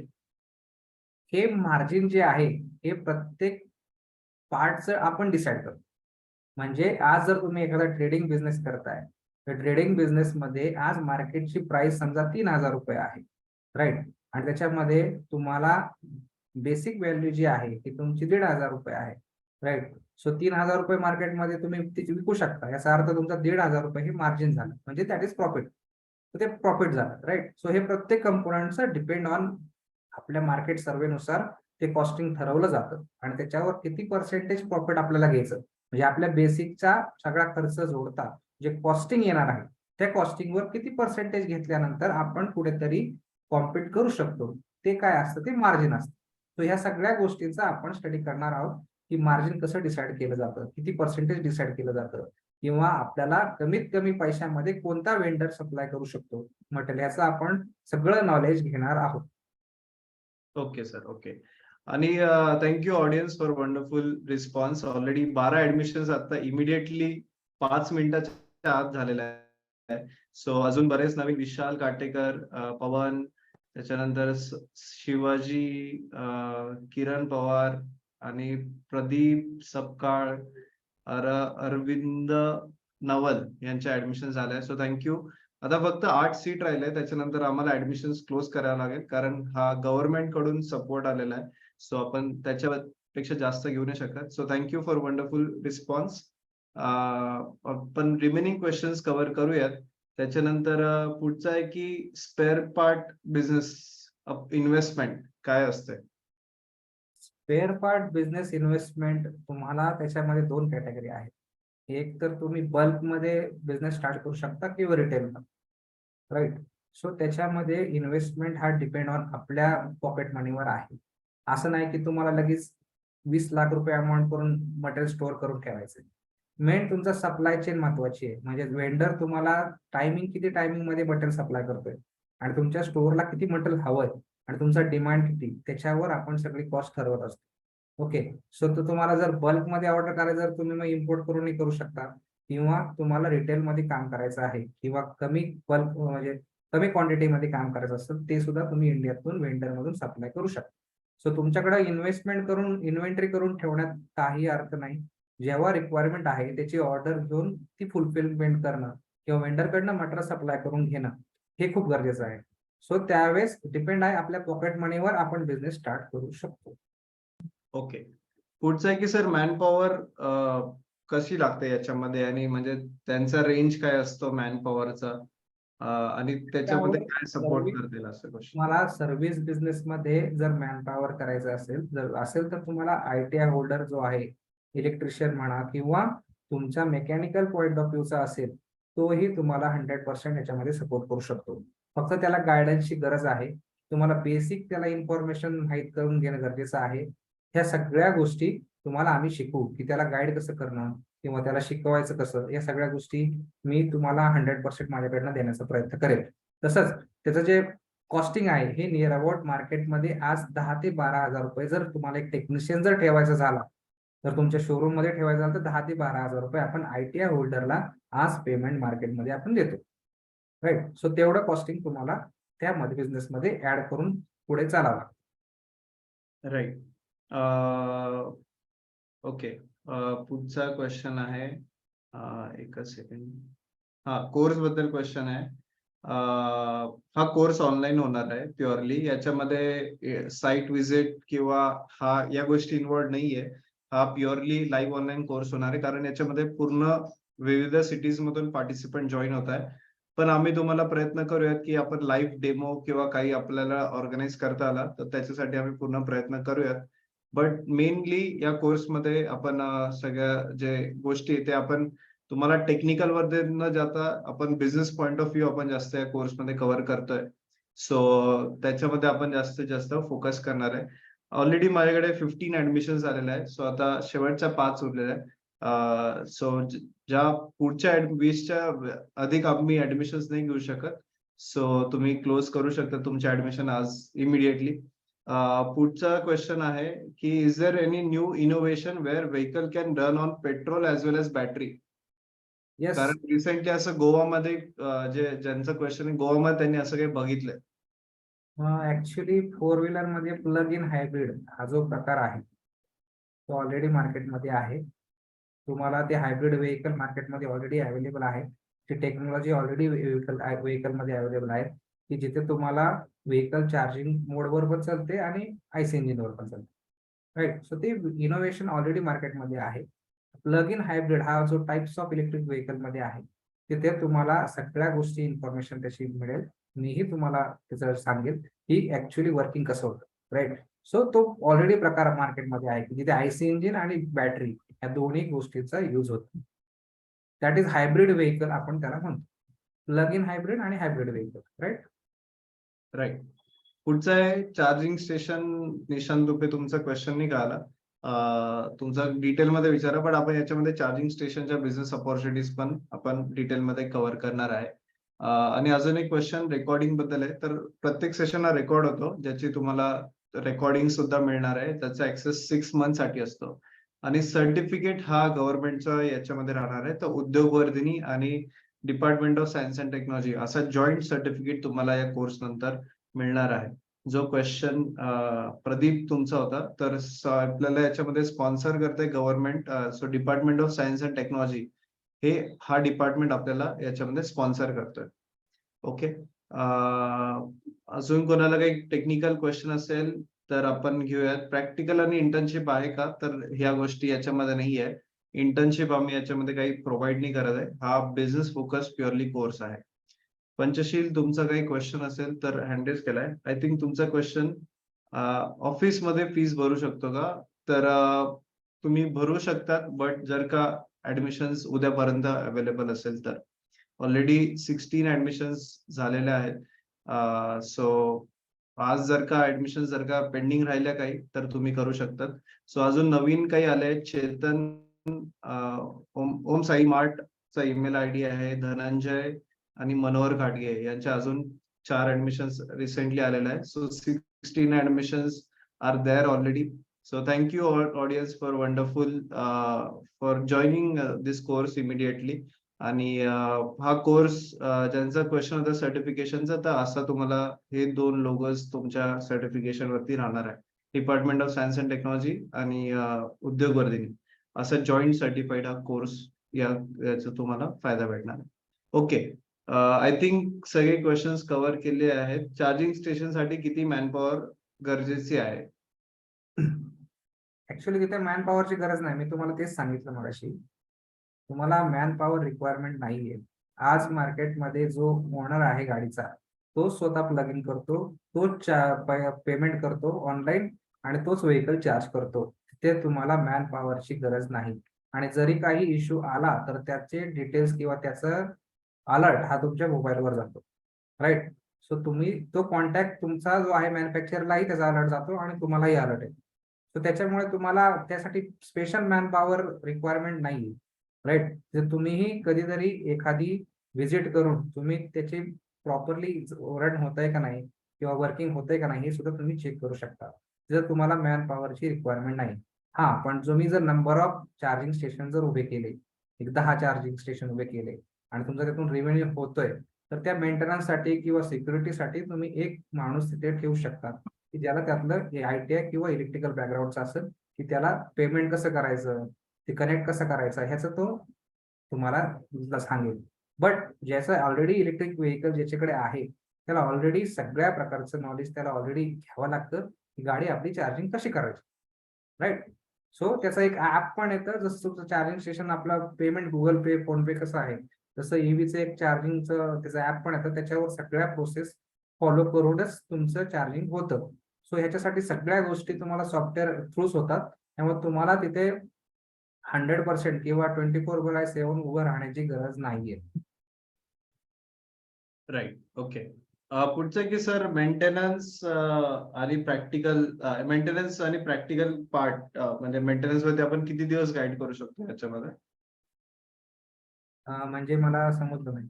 हे मार्जिन जे आहे हे प्रत्येक पार्टचं आपण डिसाईड करतो. म्हणजे आज जर तुम्ही एखादा ट्रेडिंग बिझनेस करताय तर ट्रेडिंग बिझनेस मध्ये आज मार्केटची प्राइस समजा 3,000 रुपये आहे, राईट. आणि त्याच्यामध्ये तुम्हाला बेसिक व्हॅल्यू जी आहे ती तुमची 1,500 रुपये आहे, राईट. सो 3,000 रुपये मार्केटमध्ये तुम्ही विकू शकता. याचा अर्थ तुमचा 1,500 रुपये हे मार्जिन झालं, म्हणजे दॅट इज प्रॉफिट. तर ते प्रॉफिट झालं, राईट. सो हे प्रत्येक कंपोनंटचं डिपेंड ऑन आपल्या मार्केट सर्वेनुसार ते कॉस्टिंग ठरवलं जातं आणि त्याच्यावर किती पर्सेंटेज प्रॉफिट आपल्याला घ्यायचं, म्हणजे आपल्या बेसिकचा सगळा खर्च जोडता जे कॉस्टिंग येणार आहे त्या कॉस्टिंगवर किती पर्सेंटेज घेतल्यानंतर आपण कुठेतरी कॉम्पिट करू शकतो, ते काय असतं, ते मार्जिन असतं. तर ह्या सगळ्या गोष्टींचा आपण स्टडी करणार आहोत की मार्जिन कसं डिसाईड केलं जातं, किती पर्सेंटेज डिसाईड केलं जातं, किंवा आपल्याला कमीत कमी पैशामध्ये कोणता वेंडर सप्लाय करू शकतो मटेरियल, याचं आपण सगळं नॉलेज घेणार आहोत. Okay sir, okay. आणि thank you audience for wonderful response. Already 12 admissions आता इमिडिएटली 5 मिनिटाच्या आत झालेल्या आहे. सो अजून बरेच नवीन, विशाल काटेकर, पवन, त्याच्यानंतर शिवाजी, किरण पवार आणि प्रदीप सपकाळ, अरविंद नवल यांच्या ऍडमिशन झाल्या. So thank you. आता फक्त 8 सीट राहिले, त्याच्यानंतर आम्हाला ऍडमिशन क्लोज करावं लागेल, कारण हा गव्हर्नमेंट कडून सपोर्ट आलेला आहे. सो आपण त्याच्यापेक्षा जास्त घेऊ नाही शकत. So thank you for wonderful response. आपण रिमेनिंग क्वेश्चन्स कव्हर करूयात. त्याच्यानंतर पुढचं आहे की स्पेअर पार्ट बिझनेस इन्व्हेस्टमेंट काय असते? स्पेअर पार्ट बिझनेस इन्व्हेस्टमेंट तुम्हाला त्याच्यामध्ये 2 कॅटेगरी आहेत. एक तर तुम्ही बल्कमध्ये बिझनेस स्टार्ट करू शकता किंवा रिटेलमध्ये, राईट. सो त्याच्यामध्ये इन्व्हेस्टमेंट हा डिपेंड ऑन आपल्या पॉकेट मनीवर आहे. असं नाही की तुम्हाला लगेच 20 लाख रुपये अमाऊंट करून मटेरियल स्टोअर करून ठेवायचं. मेन तुमचा सप्लाय चेन महत्वाची आहे, म्हणजे वेंडर तुम्हाला किती टायमिंग मध्ये मटेरियल सप्लाय करतोय आणि तुमच्या स्टोअरला किती मटेरियल हवंय आणि तुमचा डिमांड किती, त्याच्यावर आपण सगळी कॉस्ट ठरवत असतो. ओके. सो तो तुम्हाला जर बल्कमध्ये ऑर्डर करायचं जर तुम्ही मग इम्पोर्ट करूनही करू शकता, किंवा तुम्हाला रिटेलमध्ये काम करायचं आहे किंवा कमी बल्क म्हणजे कमी क्वांटिटीमध्ये काम करायचं असेल ते सुद्धा तुम्ही इंडियातून वेंडरमधून सप्लाय करू शकता. सो तुमच्याकडे इन्व्हेस्टमेंट करून इन्व्हेंटरी करून ठेवण्यात काही अर्थ नाही. जेव्हा रिक्वायरमेंट आहे त्याची ऑर्डर घेऊन ती फुलफिलमेंट करणं किंवा वेंडरकडनं मटेरियल सप्लाय करून घेणं हे खूप गरजेचं आहे. सो त्यावेळेस डिपेंड आहे आपल्या पॉकेट मनीवर आपण बिझनेस स्टार्ट करू शकतो. ओके. पुढचं आहे की सर मॅनपॉवर कशी लागते याच्यामध्ये, आणि म्हणजे त्यांचा रेंज काय असतो मॅनपॉवरचा, आणि त्याच्यामध्ये काय सपोर्ट करतील असं क्वेश्चन. मला सर्व्हिस बिझनेस मध्ये जर मॅनपॉवर करायचं असेल तर तुम्हाला ITI होल्डर जो आहे, इलेक्ट्रिशियन म्हणा किंवा तुमच्या मेकॅनिकल पॉईंट ऑफ व्ह्यूचा असेल, तोही तुम्हाला 100% याच्यामध्ये सपोर्ट करू शकतो. फक्त त्याला गायडन्सची गरज आहे. तुम्हाला बेसिक त्याला इन्फॉर्मेशन माहीत करून घेणं गरजेचं आहे. ह्या सगळ्या गोष्टी तुम्हाला आम्ही शिकवू, की त्याला गाईड कसं करणं किंवा त्याला शिकवायचं कसं, या सगळ्या गोष्टी मी तुम्हाला 100% माझ्याकडनं देण्याचा प्रयत्न करेल. तसंच त्याचं जे कॉस्टिंग आहे हे नियर अबाउट मार्केटमध्ये आज 10 ते 12,000 रुपये. जर तुम्हाला एक टेक्निशियन जर ठेवायचा झाला, तर तुमच्या शोरूम मध्ये ठेवायचा झाला तर 10 ते 12,000 रुपये आपण ITI होल्डरला आज पेमेंट मार्केटमध्ये आपण देतो. राईट. सो तेवढं कॉस्टिंग तुम्हाला त्यामध्ये बिझनेसमध्ये ऍड करून पुढे चालावं. राईट. ओके. पुढचा क्वेश्चन आहे, एकच सेकंड. हा कोर्स बद्दल क्वेश्चन आहे. हा कोर्स ऑनलाईन होणार आहे प्युअरली. याच्यामध्ये साईट व्हिजिट किंवा या गोष्टी इन्व्हॉल्व नाहीये. हा प्युअरली लाईव्ह ऑनलाईन कोर्स होणार आहे, कारण याच्यामध्ये पूर्ण विविध सिटीज मधून पार्टिसिपंट जॉईन होत आहे. पण आम्ही तुम्हाला प्रयत्न करूयात की आपण लाईव्ह डेमो किंवा काही आपल्याला ऑर्गनाईज करता आला तर त्याच्यासाठी आम्ही पूर्ण प्रयत्न करूयात. बट मेनली या कोर्समध्ये आपण सगळ्या जे गोष्टी ते आपण तुम्हाला टेक्निकल मध्ये न जाता आपण बिझनेस पॉइंट ऑफ व्ह्यू आपण जास्त या कोर्समध्ये कव्हर करतोय. सो त्याच्यामध्ये आपण जास्तीत जास्त फोकस करणार आहे. ऑलरेडी माझ्याकडे 15 ऍडमिशन झालेले आहे. सो आता शेवटच्या 5 उरलेल्या आहेत. सो ज्या पुढच्या 20च्या अधिक आम्ही ऍडमिशन नाही घेऊ शकत. सो तुम्ही क्लोज करू शकता तुमचे ऍडमिशन आज इमिडिएटली. पुढचा क्वेश्चन आहे की is there any new innovation where vehicle can run on petrol as well as battery. Yes. कारण रिसेंटली असं गोवामध्ये ज्यांचं क्वेश्चन आहे, गोवामध्ये त्यांनी असं काही बघितलंय. ऍक्च्युली 4 व्हीलर मध्ये प्लग इन हायब्रिड हा जो प्रकार आहे तो ऑलरेडी मार्केटमध्ये आहे. तुम्हाला ते हायब्रिड व्हेकल मार्केटमध्ये ऑलरेडी अवेलेबल आहे. ती टेक्नॉलॉजी ऑलरेडी व्हेकल मध्ये अवेलेबल आहे, की जिथे तुम्हाला व्हेकल चार्जिंग मोडवर पण चालते आणि IC इंजिनवर पण चालते. राईट. सो ते इनोव्हेशन ऑलरेडी मार्केटमध्ये आहे. प्लग इन हायब्रिड हा जो टाइप्स ऑफ इलेक्ट्रिक व्हेकल मध्ये आहे, तिथे तुम्हाला सगळ्या गोष्टी इन्फॉर्मेशन त्याची मिळेल. मीही तुम्हाला त्याचं सांगेल की ऍक्च्युली वर्किंग कसं होतं. राईट. सो तो ऑलरेडी प्रकार मार्केटमध्ये आहे, की जिथे IC इंजिन आणि बॅटरी या दोन्ही गोष्टींचा युज होतो. दॅट इज हायब्रिड व्हेकल आपण त्याला म्हणतो. प्लग इन हायब्रिड आणि हायब्रिड व्हेकल. राईट. राईट. पुढचं आहे चार्जिंग स्टेशन. निशांत दुबे तुमचा क्वेश्चन नाही कळाला. तुमचा डिटेलमध्ये विचारा, पण आपण याच्यामध्ये चार्जिंग स्टेशनच्या बिझनेस ऑपॉर्च्युनिटीज पण आपण डिटेलमध्ये कव्हर करणार आहे. आणि अजून एक क्वेश्चन रेकॉर्डिंग बद्दल आहे. तर प्रत्येक सेशन हा रेकॉर्ड होतो, ज्याची तुम्हाला रेकॉर्डिंग सुद्धा मिळणार आहे. त्याचा ऍक्सेस 6 मंथ साठी असतो. आणि सर्टिफिकेट हा गव्हर्नमेंटचा याच्यामध्ये राहणार आहे. तर उद्योगवर्धिनी आणि department of science and technology असा जॉईंट सर्टिफिकेट तुम्हाला या कोर्स नंतर मिळणार आहे. जो क्वेश्चन प्रदीप तुमचा होता, तर आपल्याला याच्यामध्ये स्पॉन्सर करते government. So department of science and technology हा डिपार्टमेंट आपल्याला याच्यामध्ये स्पॉन्सर करतोय. ओके. अजून कोणाला काही टेक्निकल क्वेश्चन असेल तर आपण घेऊयात. प्रॅक्टिकल आणि इंटर्नशिप आहे का, तर ह्या गोष्टी याच्यामध्ये नाही आहे. इंटर्नशिप आम्ही याच्यामध्ये काही प्रोव्हाइड नाही करत आहे. हा बिझनेस फोकस प्युअरली कोर्स आहे. पंचशील तुमचा काही क्वेश्चन असेल तर हँड रेज केलाय. आय थिंक तुमचा क्वेश्चन ऑफिस मध्ये फीस भरू शकतो का, तर तुम्ही भरू शकतात, बट जर का ऍडमिशन्स उद्यापर्यंत अवेलेबल असेल तर. ऑलरेडी 16 ऍडमिशन्स झालेल्या आहेत. सो आज जर का ऍडमिशन जर का पेंडिंग राहिल्या काही तर तुम्ही करू शकतात. सो अजून नवीन काही आले. चेतन, ओम साई मार्टचा ईमेल ID आहे. धनंजय आणि मनोहर घाटगे यांच्या अजून 4 ऍडमिशन्स रिसेंटली आलेल्या आहेत. So 16 admissions are there already. So thank you all audience for wonderful for joining this course immediately. आणि हा कोर्स ज्यांचा क्वेश्चन होता सर्टिफिकेशनचा, तर असा तुम्हाला हे 2 लोगोज तुमच्या सर्टिफिकेशन वरती राहणार आहे. Department of science and technology आणि उद्योगवर्धिनी असा जॉईंट सर्टिफाईड हा कोर्स याचा तुम्हाला फायदा भेटणार आहे. ओके, आय थिंक सगळे क्वेश्चन्स कव्हर केले आहेत. चार्जिंग स्टेशन साठी किती मॅनपॉवर गरजेची आहे? ऍक्च्युअली तिथे मॅन पॉवरची गरज नाही. मी तुम्हाला तेच सांगितलं मगाशी. तुम्हाला मॅन पॉवर रिक्वायरमेंट नाहीये. आज मार्केटमध्ये जो ओनर आहे गाडीचा, तो स्वतः प्लग इन करतो, तोच पेमेंट करतो ऑनलाईन आणि तोच व्हेकल चार्ज करतो. तिथे तुम्हाला मॅन पॉवरची गरज नाही. आणि जरी काही इश्यू आला तर त्याचे डिटेल्स किंवा त्याचा अलर्ट हा तुमच्या मोबाईलवर जातो, राईट. सो तुम्ही तो कॉन्टॅक्ट तुमचा जो आहे मॅन्युफॅक्चरलाही त्याचा अलर्ट जातो आणि तुम्हालाही अलर्ट आहे. सो त्याच्यामुळे तुम्हाला त्यासाठी स्पेशल मॅन पॉवर रिक्वायरमेंट नाही, राईट. जर तुम्हीही कधीतरी एखादी व्हिजिट करून तुम्ही त्याची प्रॉपरली रन होतंय का नाही किंवा वर्किंग होतंय का नाही हे सुद्धा तुम्ही चेक करू शकता, जर तुम्हाला मॅन पॉवरची रिक्वायरमेंट नाही. हा, पण तुम्ही जर नंबर ऑफ चार्जिंग स्टेशन जर उभे केले, एक 10 चार्जिंग स्टेशन उभे केले आणि तुमचा त्यातून रेव्हेन्यू होतोय, तर त्या मेंटेनन्ससाठी किंवा सिक्युरिटीसाठी तुम्ही एक माणूस तिथे ठेवू शकता की ज्याला त्यातलं ITI किंवा इलेक्ट्रिकल बॅकग्राऊंडचं असेल, की त्याला पेमेंट कसं करायचं, ते कनेक्ट कसं करायचं ह्याचं तो तुम्हाला सांगेल. बट ज्याचं ऑलरेडी इलेक्ट्रिक व्हेकल ज्याच्याकडे आहे, त्याला ऑलरेडी सगळ्या प्रकारचं नॉलेज त्याला ऑलरेडी घ्यावं लागतं, की गाडी आपली चार्जिंग कशी करायची, राईट. सो त्याचं एक ऍप पण येतं, जसं तुमचं चार्जिंग स्टेशन आपलं पेमेंट गुगल पे, फोन पे कसं आहे, तसं EVचं एक चार्जिंगचं त्याचं ऍप पण येतं. त्याच्यावर सगळ्या प्रोसेस फॉलो करूनच तुमचं चार्जिंग होतं. सो ह्याच्यासाठी सगळ्या गोष्टी तुम्हाला सॉफ्टवेअर थ्रूच होतात. त्यामुळे तुम्हाला तिथे 100% किंवा 24/7 उभं राहण्याची गरज नाहीये. Right, okay. पुढचं की सर मेंटेनन्स आणि प्रॅक्टिकल पार्ट, म्हणजे मेंटेनन्स मध्ये आपण किती दिवस गाईड करू शकतो याच्यामध्ये? म्हणजे मला समजलं नाही.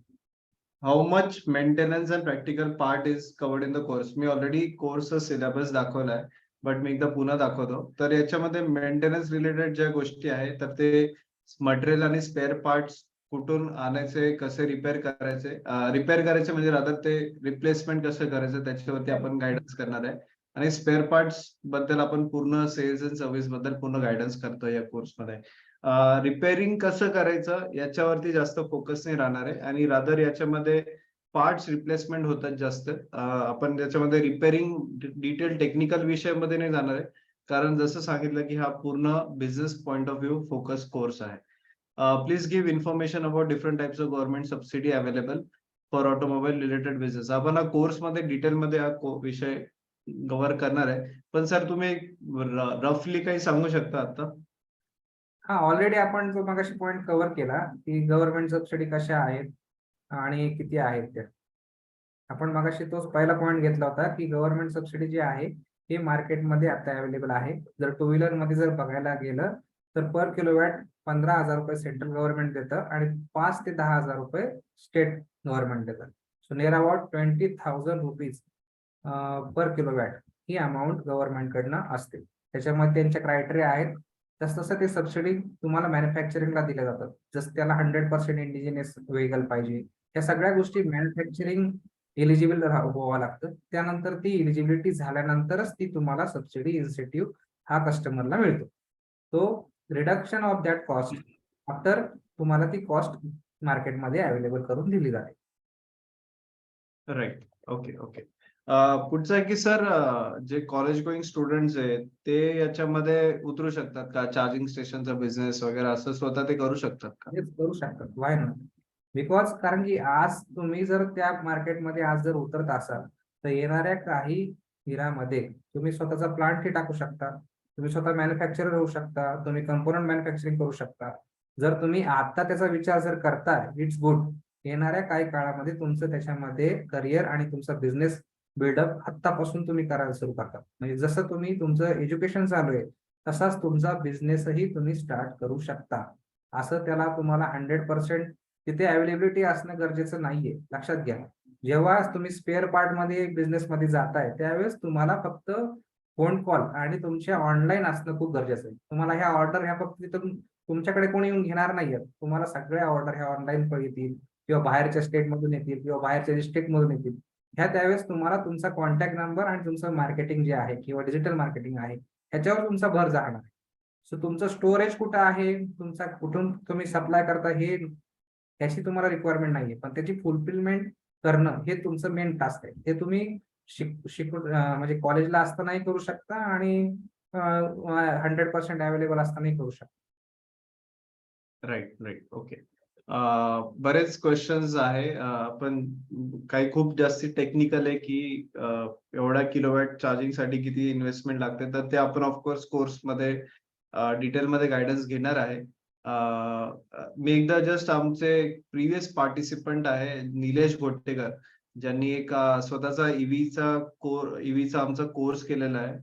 How much maintenance and practical part is covered in the course? Me already कोर्सचा सिलेबस दाखवलाय, बट मी एकदा पुन्हा दाखवतो. तर याच्यामध्ये मेंटेनन्स रिलेटेड ज्या गोष्टी आहेत, तर ते मटेरियल आणि स्पेअर पार्ट्स कुठून आणायचे, कसे रिपेअर करायचे म्हणजे रादर ते रिप्लेसमेंट कसं करायचं त्याच्यावरती आपण गायडन्स करणार आहे. आणि स्पेअर पार्ट्स बद्दल आपण पूर्ण सेल्स अँड सर्व्हिस बद्दल पूर्ण गायडन्स करतो या कोर्समध्ये. रिपेअरिंग कसं करायचं याच्यावरती जास्त फोकस नाही राहणार आहे आणि रादर याच्यामध्ये पार्ट्स रिप्लेसमेंट होतात जास्त. आपण त्याच्यामध्ये रिपेअरिंग डिटेल टेक्निकल विषयामध्ये नाही जाणार आहे, कारण जसं सांगितलं की हा पूर्ण business point of view focus course आहे. Please give information about different types of government subsidy available for automobile related business. आपण हा कोर्समध्ये डिटेलमध्ये हा विषय कव्हर करणार आहे. पण सर तुम्ही रफली काही सांगू शकता आता? हा, ऑलरेडी आपण जो मगाशी पॉईंट कव्हर केला की गव्हर्नमेंट सबसिडी कशा आहेत आणि किती आहेत त्या. आपण मगाशी तोच पहिला पॉईंट घेतला होता की गव्हर्नमेंट सबसिडी जी आहे हे मार्केटमध्ये आता अवेलेबल आहे. जर टू व्हीलर मध्ये जर बघायला गेलं तर पर किलोवॅट 15,000 रुपये सेंट्रल गव्हर्नमेंट देतं आणि 5 ते 10,000 रुपये स्टेट गव्हर्नमेंट देतं. So near about 20,000 rupees per kilowatt he amount government कडनं असते. त्याच्यामध्ये त्यांच्या क्रायटेरिया आहेत. तसं ते सबसिडी तुम्हाला मॅन्युफॅक्चरिंगला दिल्या जातात. जसं त्याला 100% इंडिजिनियस व्हेकल पाहिजे, या सगळ्या गोष्टी मॅन्युफॅक्चरिंग एलिजिबल व्हावं लागतं. त्यानंतर ती एलिजिबिलिटी झाल्यानंतरच ती तुम्हाला सबसिडी इन्सेंटिव्ह हा कस्टमरला मिळतो. तो reduction of that cost after तुम्हाला ती कॉस्ट मार्केटमध्ये अवेलेबल करून दिली जाते. Right, okay okay. पुढचं आहे की सर जे कॉलेज गोईंग स्टुडंट्स आहेत ते याच्यामध्ये उतरू शकतात का? चार्जिंग स्टेशनचा बिझनेस वगैरे असं स्वतः ते करू शकतात का? हेच करू शकतात. Why not? बिकॉज कारण की आज तुम्ही जर त्या मार्केटमध्ये आज जर उतरत असाल तर येणाऱ्या काही हिरामध्ये तुम्ही स्वतःचा प्लांटही टाकू शकता, तुम्ही स्वतः मॅन्युफॅक्चरर होऊ शकता, तुम्ही कंपोनंट मॅन्युफॅक्चरिंग करू शकता. जर तुम्ही आता त्याचा विचार जर करताय, इट्स गुड. येणाऱ्या काही काळामध्ये तुमचं त्याच्यामध्ये करिअर आणि तुमचा बिझनेस बिल्डअप आत्तापासून तुम्ही करायला सुरू करता. म्हणजे जसं तुम्ही तुमचं एज्युकेशन चालू आहे तसाच तुमचा बिझनेसही तुम्ही स्टार्ट करू शकता. असं त्याला तुम्हाला 100% तिथे अवेलेबिलिटी असणं गरजेचं नाहीये, लक्षात घ्या. जेव्हा तुम्ही स्पेअर पार्ट मध्ये बिझनेस मध्ये जाताय त्यावेळेस तुम्हाला फक्त फोन कॉल आणि तुमचे ऑनलाईन असणं खूप गरजेचं आहे. तुम्हाला ह्या ऑर्डर ह्या फक्त तिथून तुमच्याकडे कोणी येऊन घेणार नाहीयेत. तुम्हाला सगळ्या ऑर्डर ह्या ऑनलाईन येतील किंवा बाहेरच्या स्टेटमधून येतील किंवा बाहेरच्या डिस्ट्रिक्टमधून येतील. ह्या त्यावेळेस तुम्हाला तुमचा कॉन्टॅक्ट नंबर आणि तुमचं मार्केटिंग जे आहे किंवा डिजिटल मार्केटिंग आहे, ह्याच्यावर तुमचा भर जाणार आहे. सो तुमचं स्टोरेज कुठं आहे, तुमचा कुठून तुम्ही सप्लाय करता हे ह्याची तुम्हाला रिक्वायरमेंट नाहीये. पण त्याची फुलफिलमेंट करणं हे तुमचं मेन टास्क आहे. ते तुम्ही म्हणजे कॉलेजला असतानाही करू शकता आणि 100% अवेलेबल असतानाही करू शकता. Right, right. ओके. बरेच क्वेश्चन्स आहे. पण काही खूप जास्ती टेक्निकल आहे, की एवढ्या किलोवॅट चार्जिंगसाठी किती इन्व्हेस्टमेंट लागते. तर ते आपण ऑफकोर्स कोर्समध्ये डिटेलमध्ये गाईडन्स घेणार आहे. मी एकदा जस्ट आमचे प्रिव्हियस पार्टिसिपंट आहे निलेश घोटेकर, ज्यांनी एक स्वतःचा ईव्हीचा आमचा कोर्स केलेला आहे,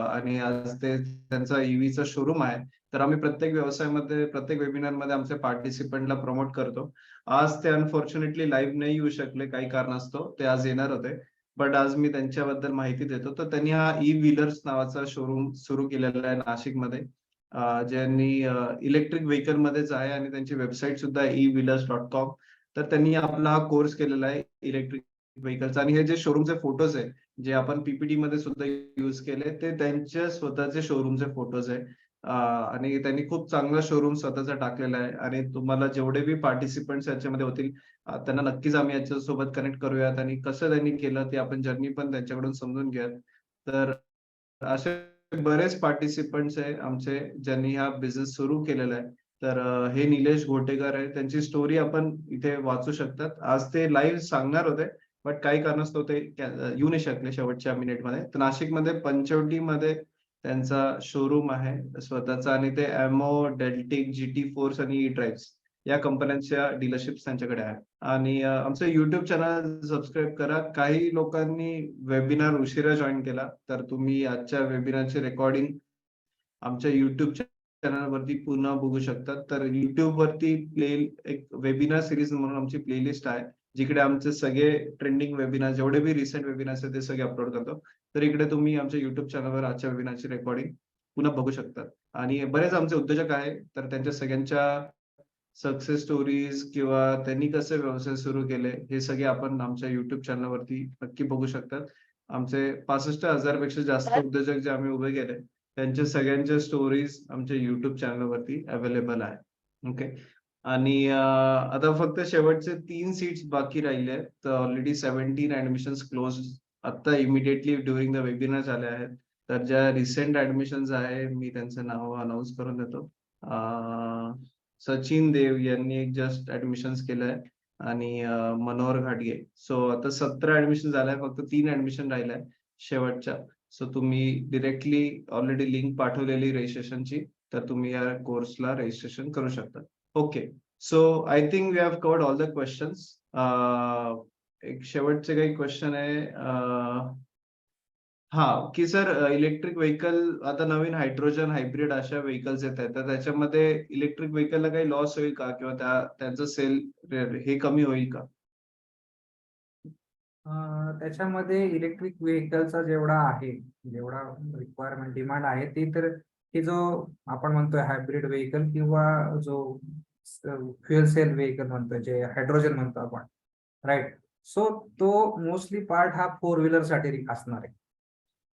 आणि आज ते त्यांचा ईव्हीचा शोरूम आहे. तर आम्ही प्रत्येक व्यवसायामध्ये, प्रत्येक वेबिनारमध्ये आमच्या पार्टिसिपंटला प्रमोट करतो. आज ते अनफॉर्च्युनेटली लाईव्ह नाही येऊ शकले काही कारणास्तव. ते आज येणार होते. बट आज मी त्यांच्याबद्दल माहिती देतो. तर त्यांनी हा व्हीलर्स नावाचा शोरूम सुरू केलेला आहे नाशिकमध्ये. ज्यांनी इलेक्ट्रिक व्हेइकलमध्येच आहे आणि त्यांची वेबसाईट सुद्धा e-wheelers.com. तर त्यांनी आपला हा कोर्स केलेला आहे इलेक्ट्रिक व्हेइकलचा. आणि हे जे शोरूमचे फोटोज आहे, जे आपण पीपीटी मध्ये सुद्धा युज केले, ते त्यांच्या स्वतःचे शोरूमचे फोटोज आहे. आणि त्यांनी खूप चांगला शोरूम स्वतःचा टाकलेला आहे. आणि तुम्हाला जेवढे बी पार्टिसिपंट्स याच्यामध्ये होतील, त्यांना नक्कीच आम्ही याच्यासोबत कनेक्ट करूयात आणि कसं त्यांनी केलं ते आपण जर्नी पण त्यांच्याकडून समजून घेऊयात. तर असे बरेच पार्टिसिपंट्स आहे आमचे, ज्यांनी हा बिझनेस सुरू केलेला आहे. तर हे निलेश घोटेकर आहे. त्यांची स्टोरी आपण इथे वाचू शकतात. आज ते लाईव्ह सांगणार होते, बट काही कारणास्तव ते येऊ नाही शकले शेवटच्या मिनिटमध्ये. तर नाशिकमध्ये पंचवटीमध्ये त्यांचा शोरूम आहे स्वतःचा, आणि ते एमो, डेल्टिक, जीटी फोर्स आणि ई ड्राइव्ह्स या कंपन्यांच्या डीलरशिप्स त्यांच्याकडे आहेत. आणि आमचं युट्यूब चॅनल सबस्क्राईब करा. काही लोकांनी वेबिनार उशिरा जॉईन केला, तर तुम्ही आजच्या वेबिनारचे रेकॉर्डिंग आमच्या युट्यूब चॅनलवरती पुन्हा बघू शकतात. तर YouTube वरती एक वेबिनार सिरीज म्हणून आमची प्लेलिस्ट आहे, जिकडे आमचे सगळे ट्रेंडिंग वेबिनार, जेवढे बी रिसेंट वेबिनार्स आहेत ते सगळे अपलोड करतो. तर इकडे तुम्ही आमच्या YouTube चॅनलवर आजच्या वेबिनारची रेकॉर्डिंग पुन्हा बघू शकतात. आणि बरेच आमचे उद्योजक आहे, तर त्यांच्या सगळ्यांच्या सक्सेस स्टोरीज किंवा त्यांनी कसे व्यवसाय सुरू केले, हे सगळे आपण आमच्या YouTube चॅनलवरती नक्की बघू शकतात. आमचे 65,000 पेक्षा जास्त उद्योजक जे आम्ही उभे केले, त्यांच्या सगळ्यांच्या स्टोरीज आमच्या YouTube चॅनलवरती अवेलेबल आहे. ओके. आणि आता फक्त शेवटचे 3 सीट्स बाकी राहिले आहेत. तर ऑलरेडी 17 ऍडमिशन्स क्लोज आता इमिडिएटली ड्युरिंग द वेबिनार झाले आहेत. तर ज्या रिसेंट ऍडमिशन्स आहे, मी त्यांचं नाव अनाउन्स करून देतो. सचिन देव यांनी एक जस्ट ऍडमिशन्स केलंय, आणि मनोहर घाटगे. सो आता 17 ऍडमिशन झाल्या, फक्त 3 ऍडमिशन राहिल्या शेवटच्या. सो तुम्ही डिरेक्टली ऑलरेडी लिंक पाठवलेली रजिस्ट्रेशनची, तर तुम्ही या कोर्सला रजिस्ट्रेशन करू शकता. Okay. So I think we have covered all the questions. एक शेवटचे काही क्वेश्चन आहे. हां, की सर इलेक्ट्रिक व्हेइकल आता नवीन हायड्रोजन, हायब्रिड अशा व्हेइकल्स येत आहेत. तर त्याच्यामध्ये इलेक्ट्रिक व्हेइकलला काही लॉस होईल का? किंवा त्यांचं सेल हे कमी होईल का? त्याच्यामध्ये इलेक्ट्रिक व्हेकलचा जेवढा रिक्वायरमेंट डिमांड आहे ती तर की जो आपण म्हणतोय हायब्रिड व्हेकल किंवा जो फ्युएल सेल व्हेकल म्हणतोय, जे हायड्रोजन म्हणतो आपण, राईट. सो तो मोस्टली पार्ट हा 4 व्हीलर साठी असणार आहे,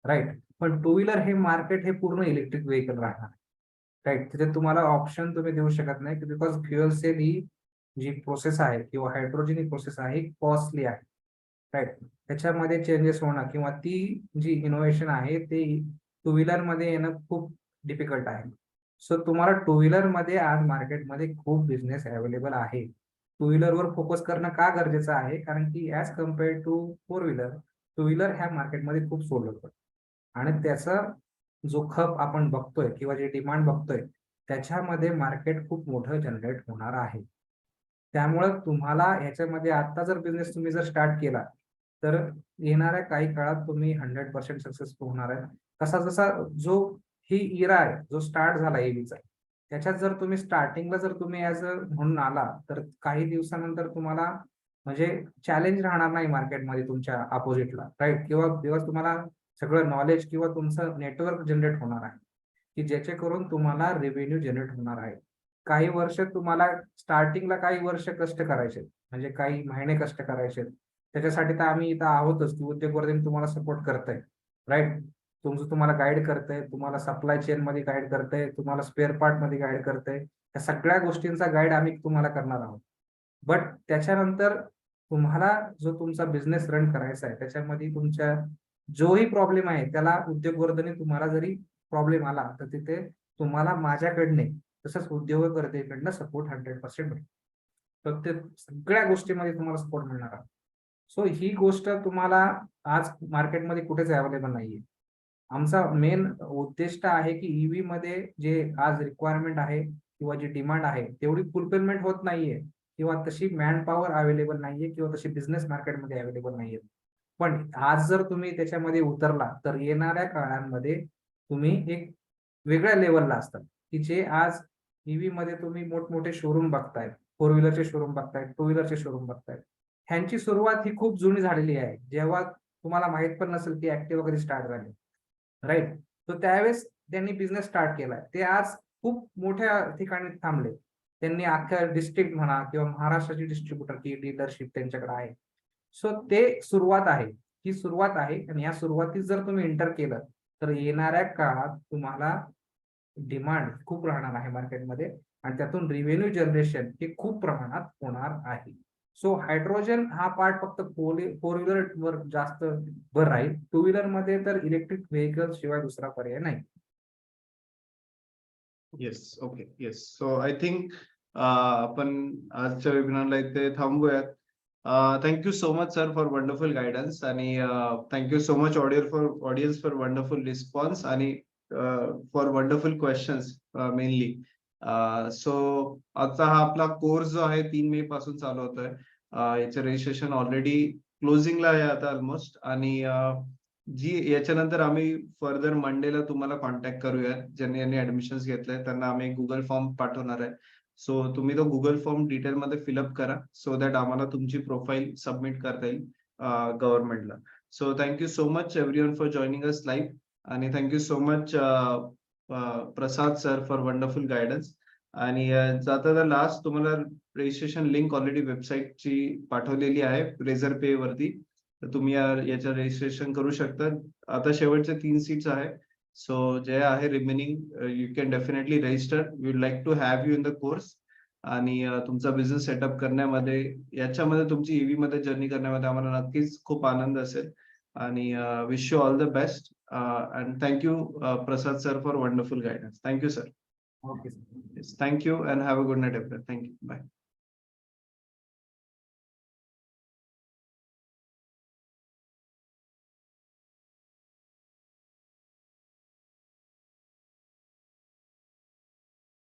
राईट. पण 2 व्हीलर हे मार्केट हे पूर्ण इलेक्ट्रिक व्हेकल राहणार, राईट. तिथे तुम्हाला ऑप्शन तुम्ही देऊ शकत नाही, बिकॉज फ्युएल सेल ही जी प्रोसेस आहे किंवा हायड्रोजन ही प्रोसेस आहे कॉस्टली आहे, राईट. त्याच्यामध्ये चेंजेस होणं किंवा ती जी इनोव्हेशन आहे ते 2 व्हीलर मध्ये येणं खूप डिफिकल्ट आहे. सो तुम्हाला 2 व्हीलर मध्ये आज मार्केटमध्ये खूप बिझनेस अवेलेबल आहे. 2 व्हीलरवर फोकस करणं का गरजेचं आहे, कारण की as compared to 4 wheeler, 2 wheeler ह्या मार्केटमध्ये खूप सोडलं जातं आणि त्याचा जो खप आपण बघतोय किंवा जे डिमांड बघतोय, त्याच्यामध्ये मार्केट खूप मोठं जनरेट होणार आहे. त्यामुळं तुम्हाला ह्याच्यामध्ये आता जर बिझनेस तुम्ही जर स्टार्ट केला, तर येणाऱ्या काही काळात तुम्ही 100% सक्सेसफुल होणार आहे. कसा जसा जो ही इरा आहे, जो स्टार्ट झाला ईव्हीचा, त्याच्यात जर तुम्ही स्टार्टिंगला जर तुम्ही ॲज अ म्हणून आला, तर काही दिवसानंतर तुम्हाला म्हणजे चॅलेंज राहणार नाही मार्केटमध्ये तुमच्या अपोजिटला, राईट. किंवा दिवस तुम्हाला सगळं नॉलेज किंवा तुमचं नेटवर्क जनरेट होणार आहे, की ज्याचे करून तुम्हाला रेव्हेन्यू जनरेट होणार आहे. काही वर्ष तुम्हाला स्टार्टिंगला काही वर्ष कष्ट करायचे, म्हणजे काही महिने कष्ट करायचे. त्याच्यासाठी तर आम्ही इथं आहोतच, की उद्योगवर्धिनी तुम्हाला सपोर्ट करताय, राईट. तुमचं तुम्हाला गाईड करतंय, तुम्हाला सप्लाय चेन मध्ये गाईड करतंय, तुम्हाला स्पेअर पार्ट मध्ये गाईड करतंय. या सगळ्या गोष्टींचा गाईड आम्ही तुम्हाला करणार आहोत. बट त्याच्यानंतर तुम्हाला जो तुमचा बिझनेस रन करायचा आहे, त्याच्यामध्ये तुमच्या जोही प्रॉब्लेम आहे त्याला उद्योगवर्धने तुम्हाला जरी प्रॉब्लेम आला तर तिथे तुम्हाला माझ्याकडने तसंच उद्योगकर्त्याकडनं सपोर्ट 100% भेटेल. प्रत्येक सगळ्या गोष्टीमध्ये तुम्हाला सपोर्ट मिळणार आहे. सो ही गोष्ट तुम्हाला आज मार्केटमध्ये कुठेच अवेलेबल नाहीये. आमचा मेन उद्दिष्ट आहे की ईव्ही मध्ये जे आज रिक्वायरमेंट आहे किंवा जी डिमांड आहे तेवढी फुलफिलमेंट होत नाहीये, किंवा तशी मॅन पॉवर अवेलेबल नाहीये, किंवा तशी बिझनेस मार्केटमध्ये अवेलेबल नाहीये. पण आज जर तुम्ही त्याच्यामध्ये उतरला तर येणाऱ्या काळांमध्ये तुम्ही एक वेगळ्या लेवलला असतात, की जे आज ईव्ही मध्ये तुम्ही मोठमोठे शोरूम बघतायत, फोर व्हीलरचे शोरूम बघतायत, टू व्हीलरचे शोरूम बघतायत. ह्यांची सुरुवात ही खूप जुनी झालेली आहे, जेव्हा तुम्हाला माहित पण नसेल की ऍक्टिव्हा कधी स्टार्ट झाली, राईट. तर त्यावेळेस त्यांनी बिझनेस स्टार्ट केलाय. ते आज खूप मोठ्या ठिकाणी थांबले. त्यांनी अख्ख्या डिस्ट्रिक्ट म्हणा किंवा महाराष्ट्राची डिस्ट्रीब्युटर की डीलरशिप त्यांच्याकडे आहे. सो ते सुरुवात आहे, ही सुरुवात आहे, आणि या सुरुवातीत जर तुम्ही एंटर केलं तर येणाऱ्या काळात तुम्हाला डिमांड खूप राहणार आहे मार्केटमध्ये, आणि त्यातून रेव्हेन्यू जनरेशन हे खूप प्रमाणात होणार आहे. सो हायड्रोजन हा पार्ट फक्त फोर व्हीलर वर जास्त भर राहील. टू व्हीलर मध्ये तर इलेक्ट्रिक व्हेकल शिवाय दुसरा पर्याय नाही. Yes, okay, yes. So I think आपण आजच्या वेबिनारला इथे थांबूयात. Thank you so much sir for wonderful guidance, आणि thank you so much audience for wonderful response, आणि for wonderful questions mainly. So आता हा आपला कोर्स जो आहे 3 मे पासून चालू होतोय. याचं रजिस्ट्रेशन ऑलरेडी क्लोजिंगला आहे आता ऑलमोस्ट, आणि जी याच्यानंतर आम्ही फर्दर मंडेला तुम्हाला कॉन्टॅक्ट करूयात. ज्यांनी ऍडमिशन्स घेतले त्यांना आम्ही गुगल फॉर्म पाठवणार आहे. सो तुम्ही तो गुगल फॉर्म डिटेलमध्ये फिलअप करा, सो दॅट आम्हाला तुमची प्रोफाईल सबमिट करता येईल गव्हर्नमेंटला. So thank you so much everyone for joining us live, आणि thank you so much Prasad sir for wonderful guidance. आणि जाता लास्ट तुम्हाला रजिस्ट्रेशन लिंक ऑलरेडी वेबसाईटची पाठवलेली आहे रेझर पे वरती, तर तुम्ही याचं रजिस्ट्रेशन करू शकता. आता शेवटचे 3 सीट्स आहे. सो जे आहे remaining you can definitely register. We would like to have you in the course, आणि तुमचा बिझनेस सेटअप करण्यामध्ये, याच्यामध्ये तुमची ईव्ही मध्ये जर्नी करण्यामध्ये आम्हाला नक्कीच खूप आनंद असेल. आणि wish you all the best, and thank you Prasad sir for wonderful guidance. Thank you sir. Okay sir. Thank you and have a good night everyone. Thank you. Bye.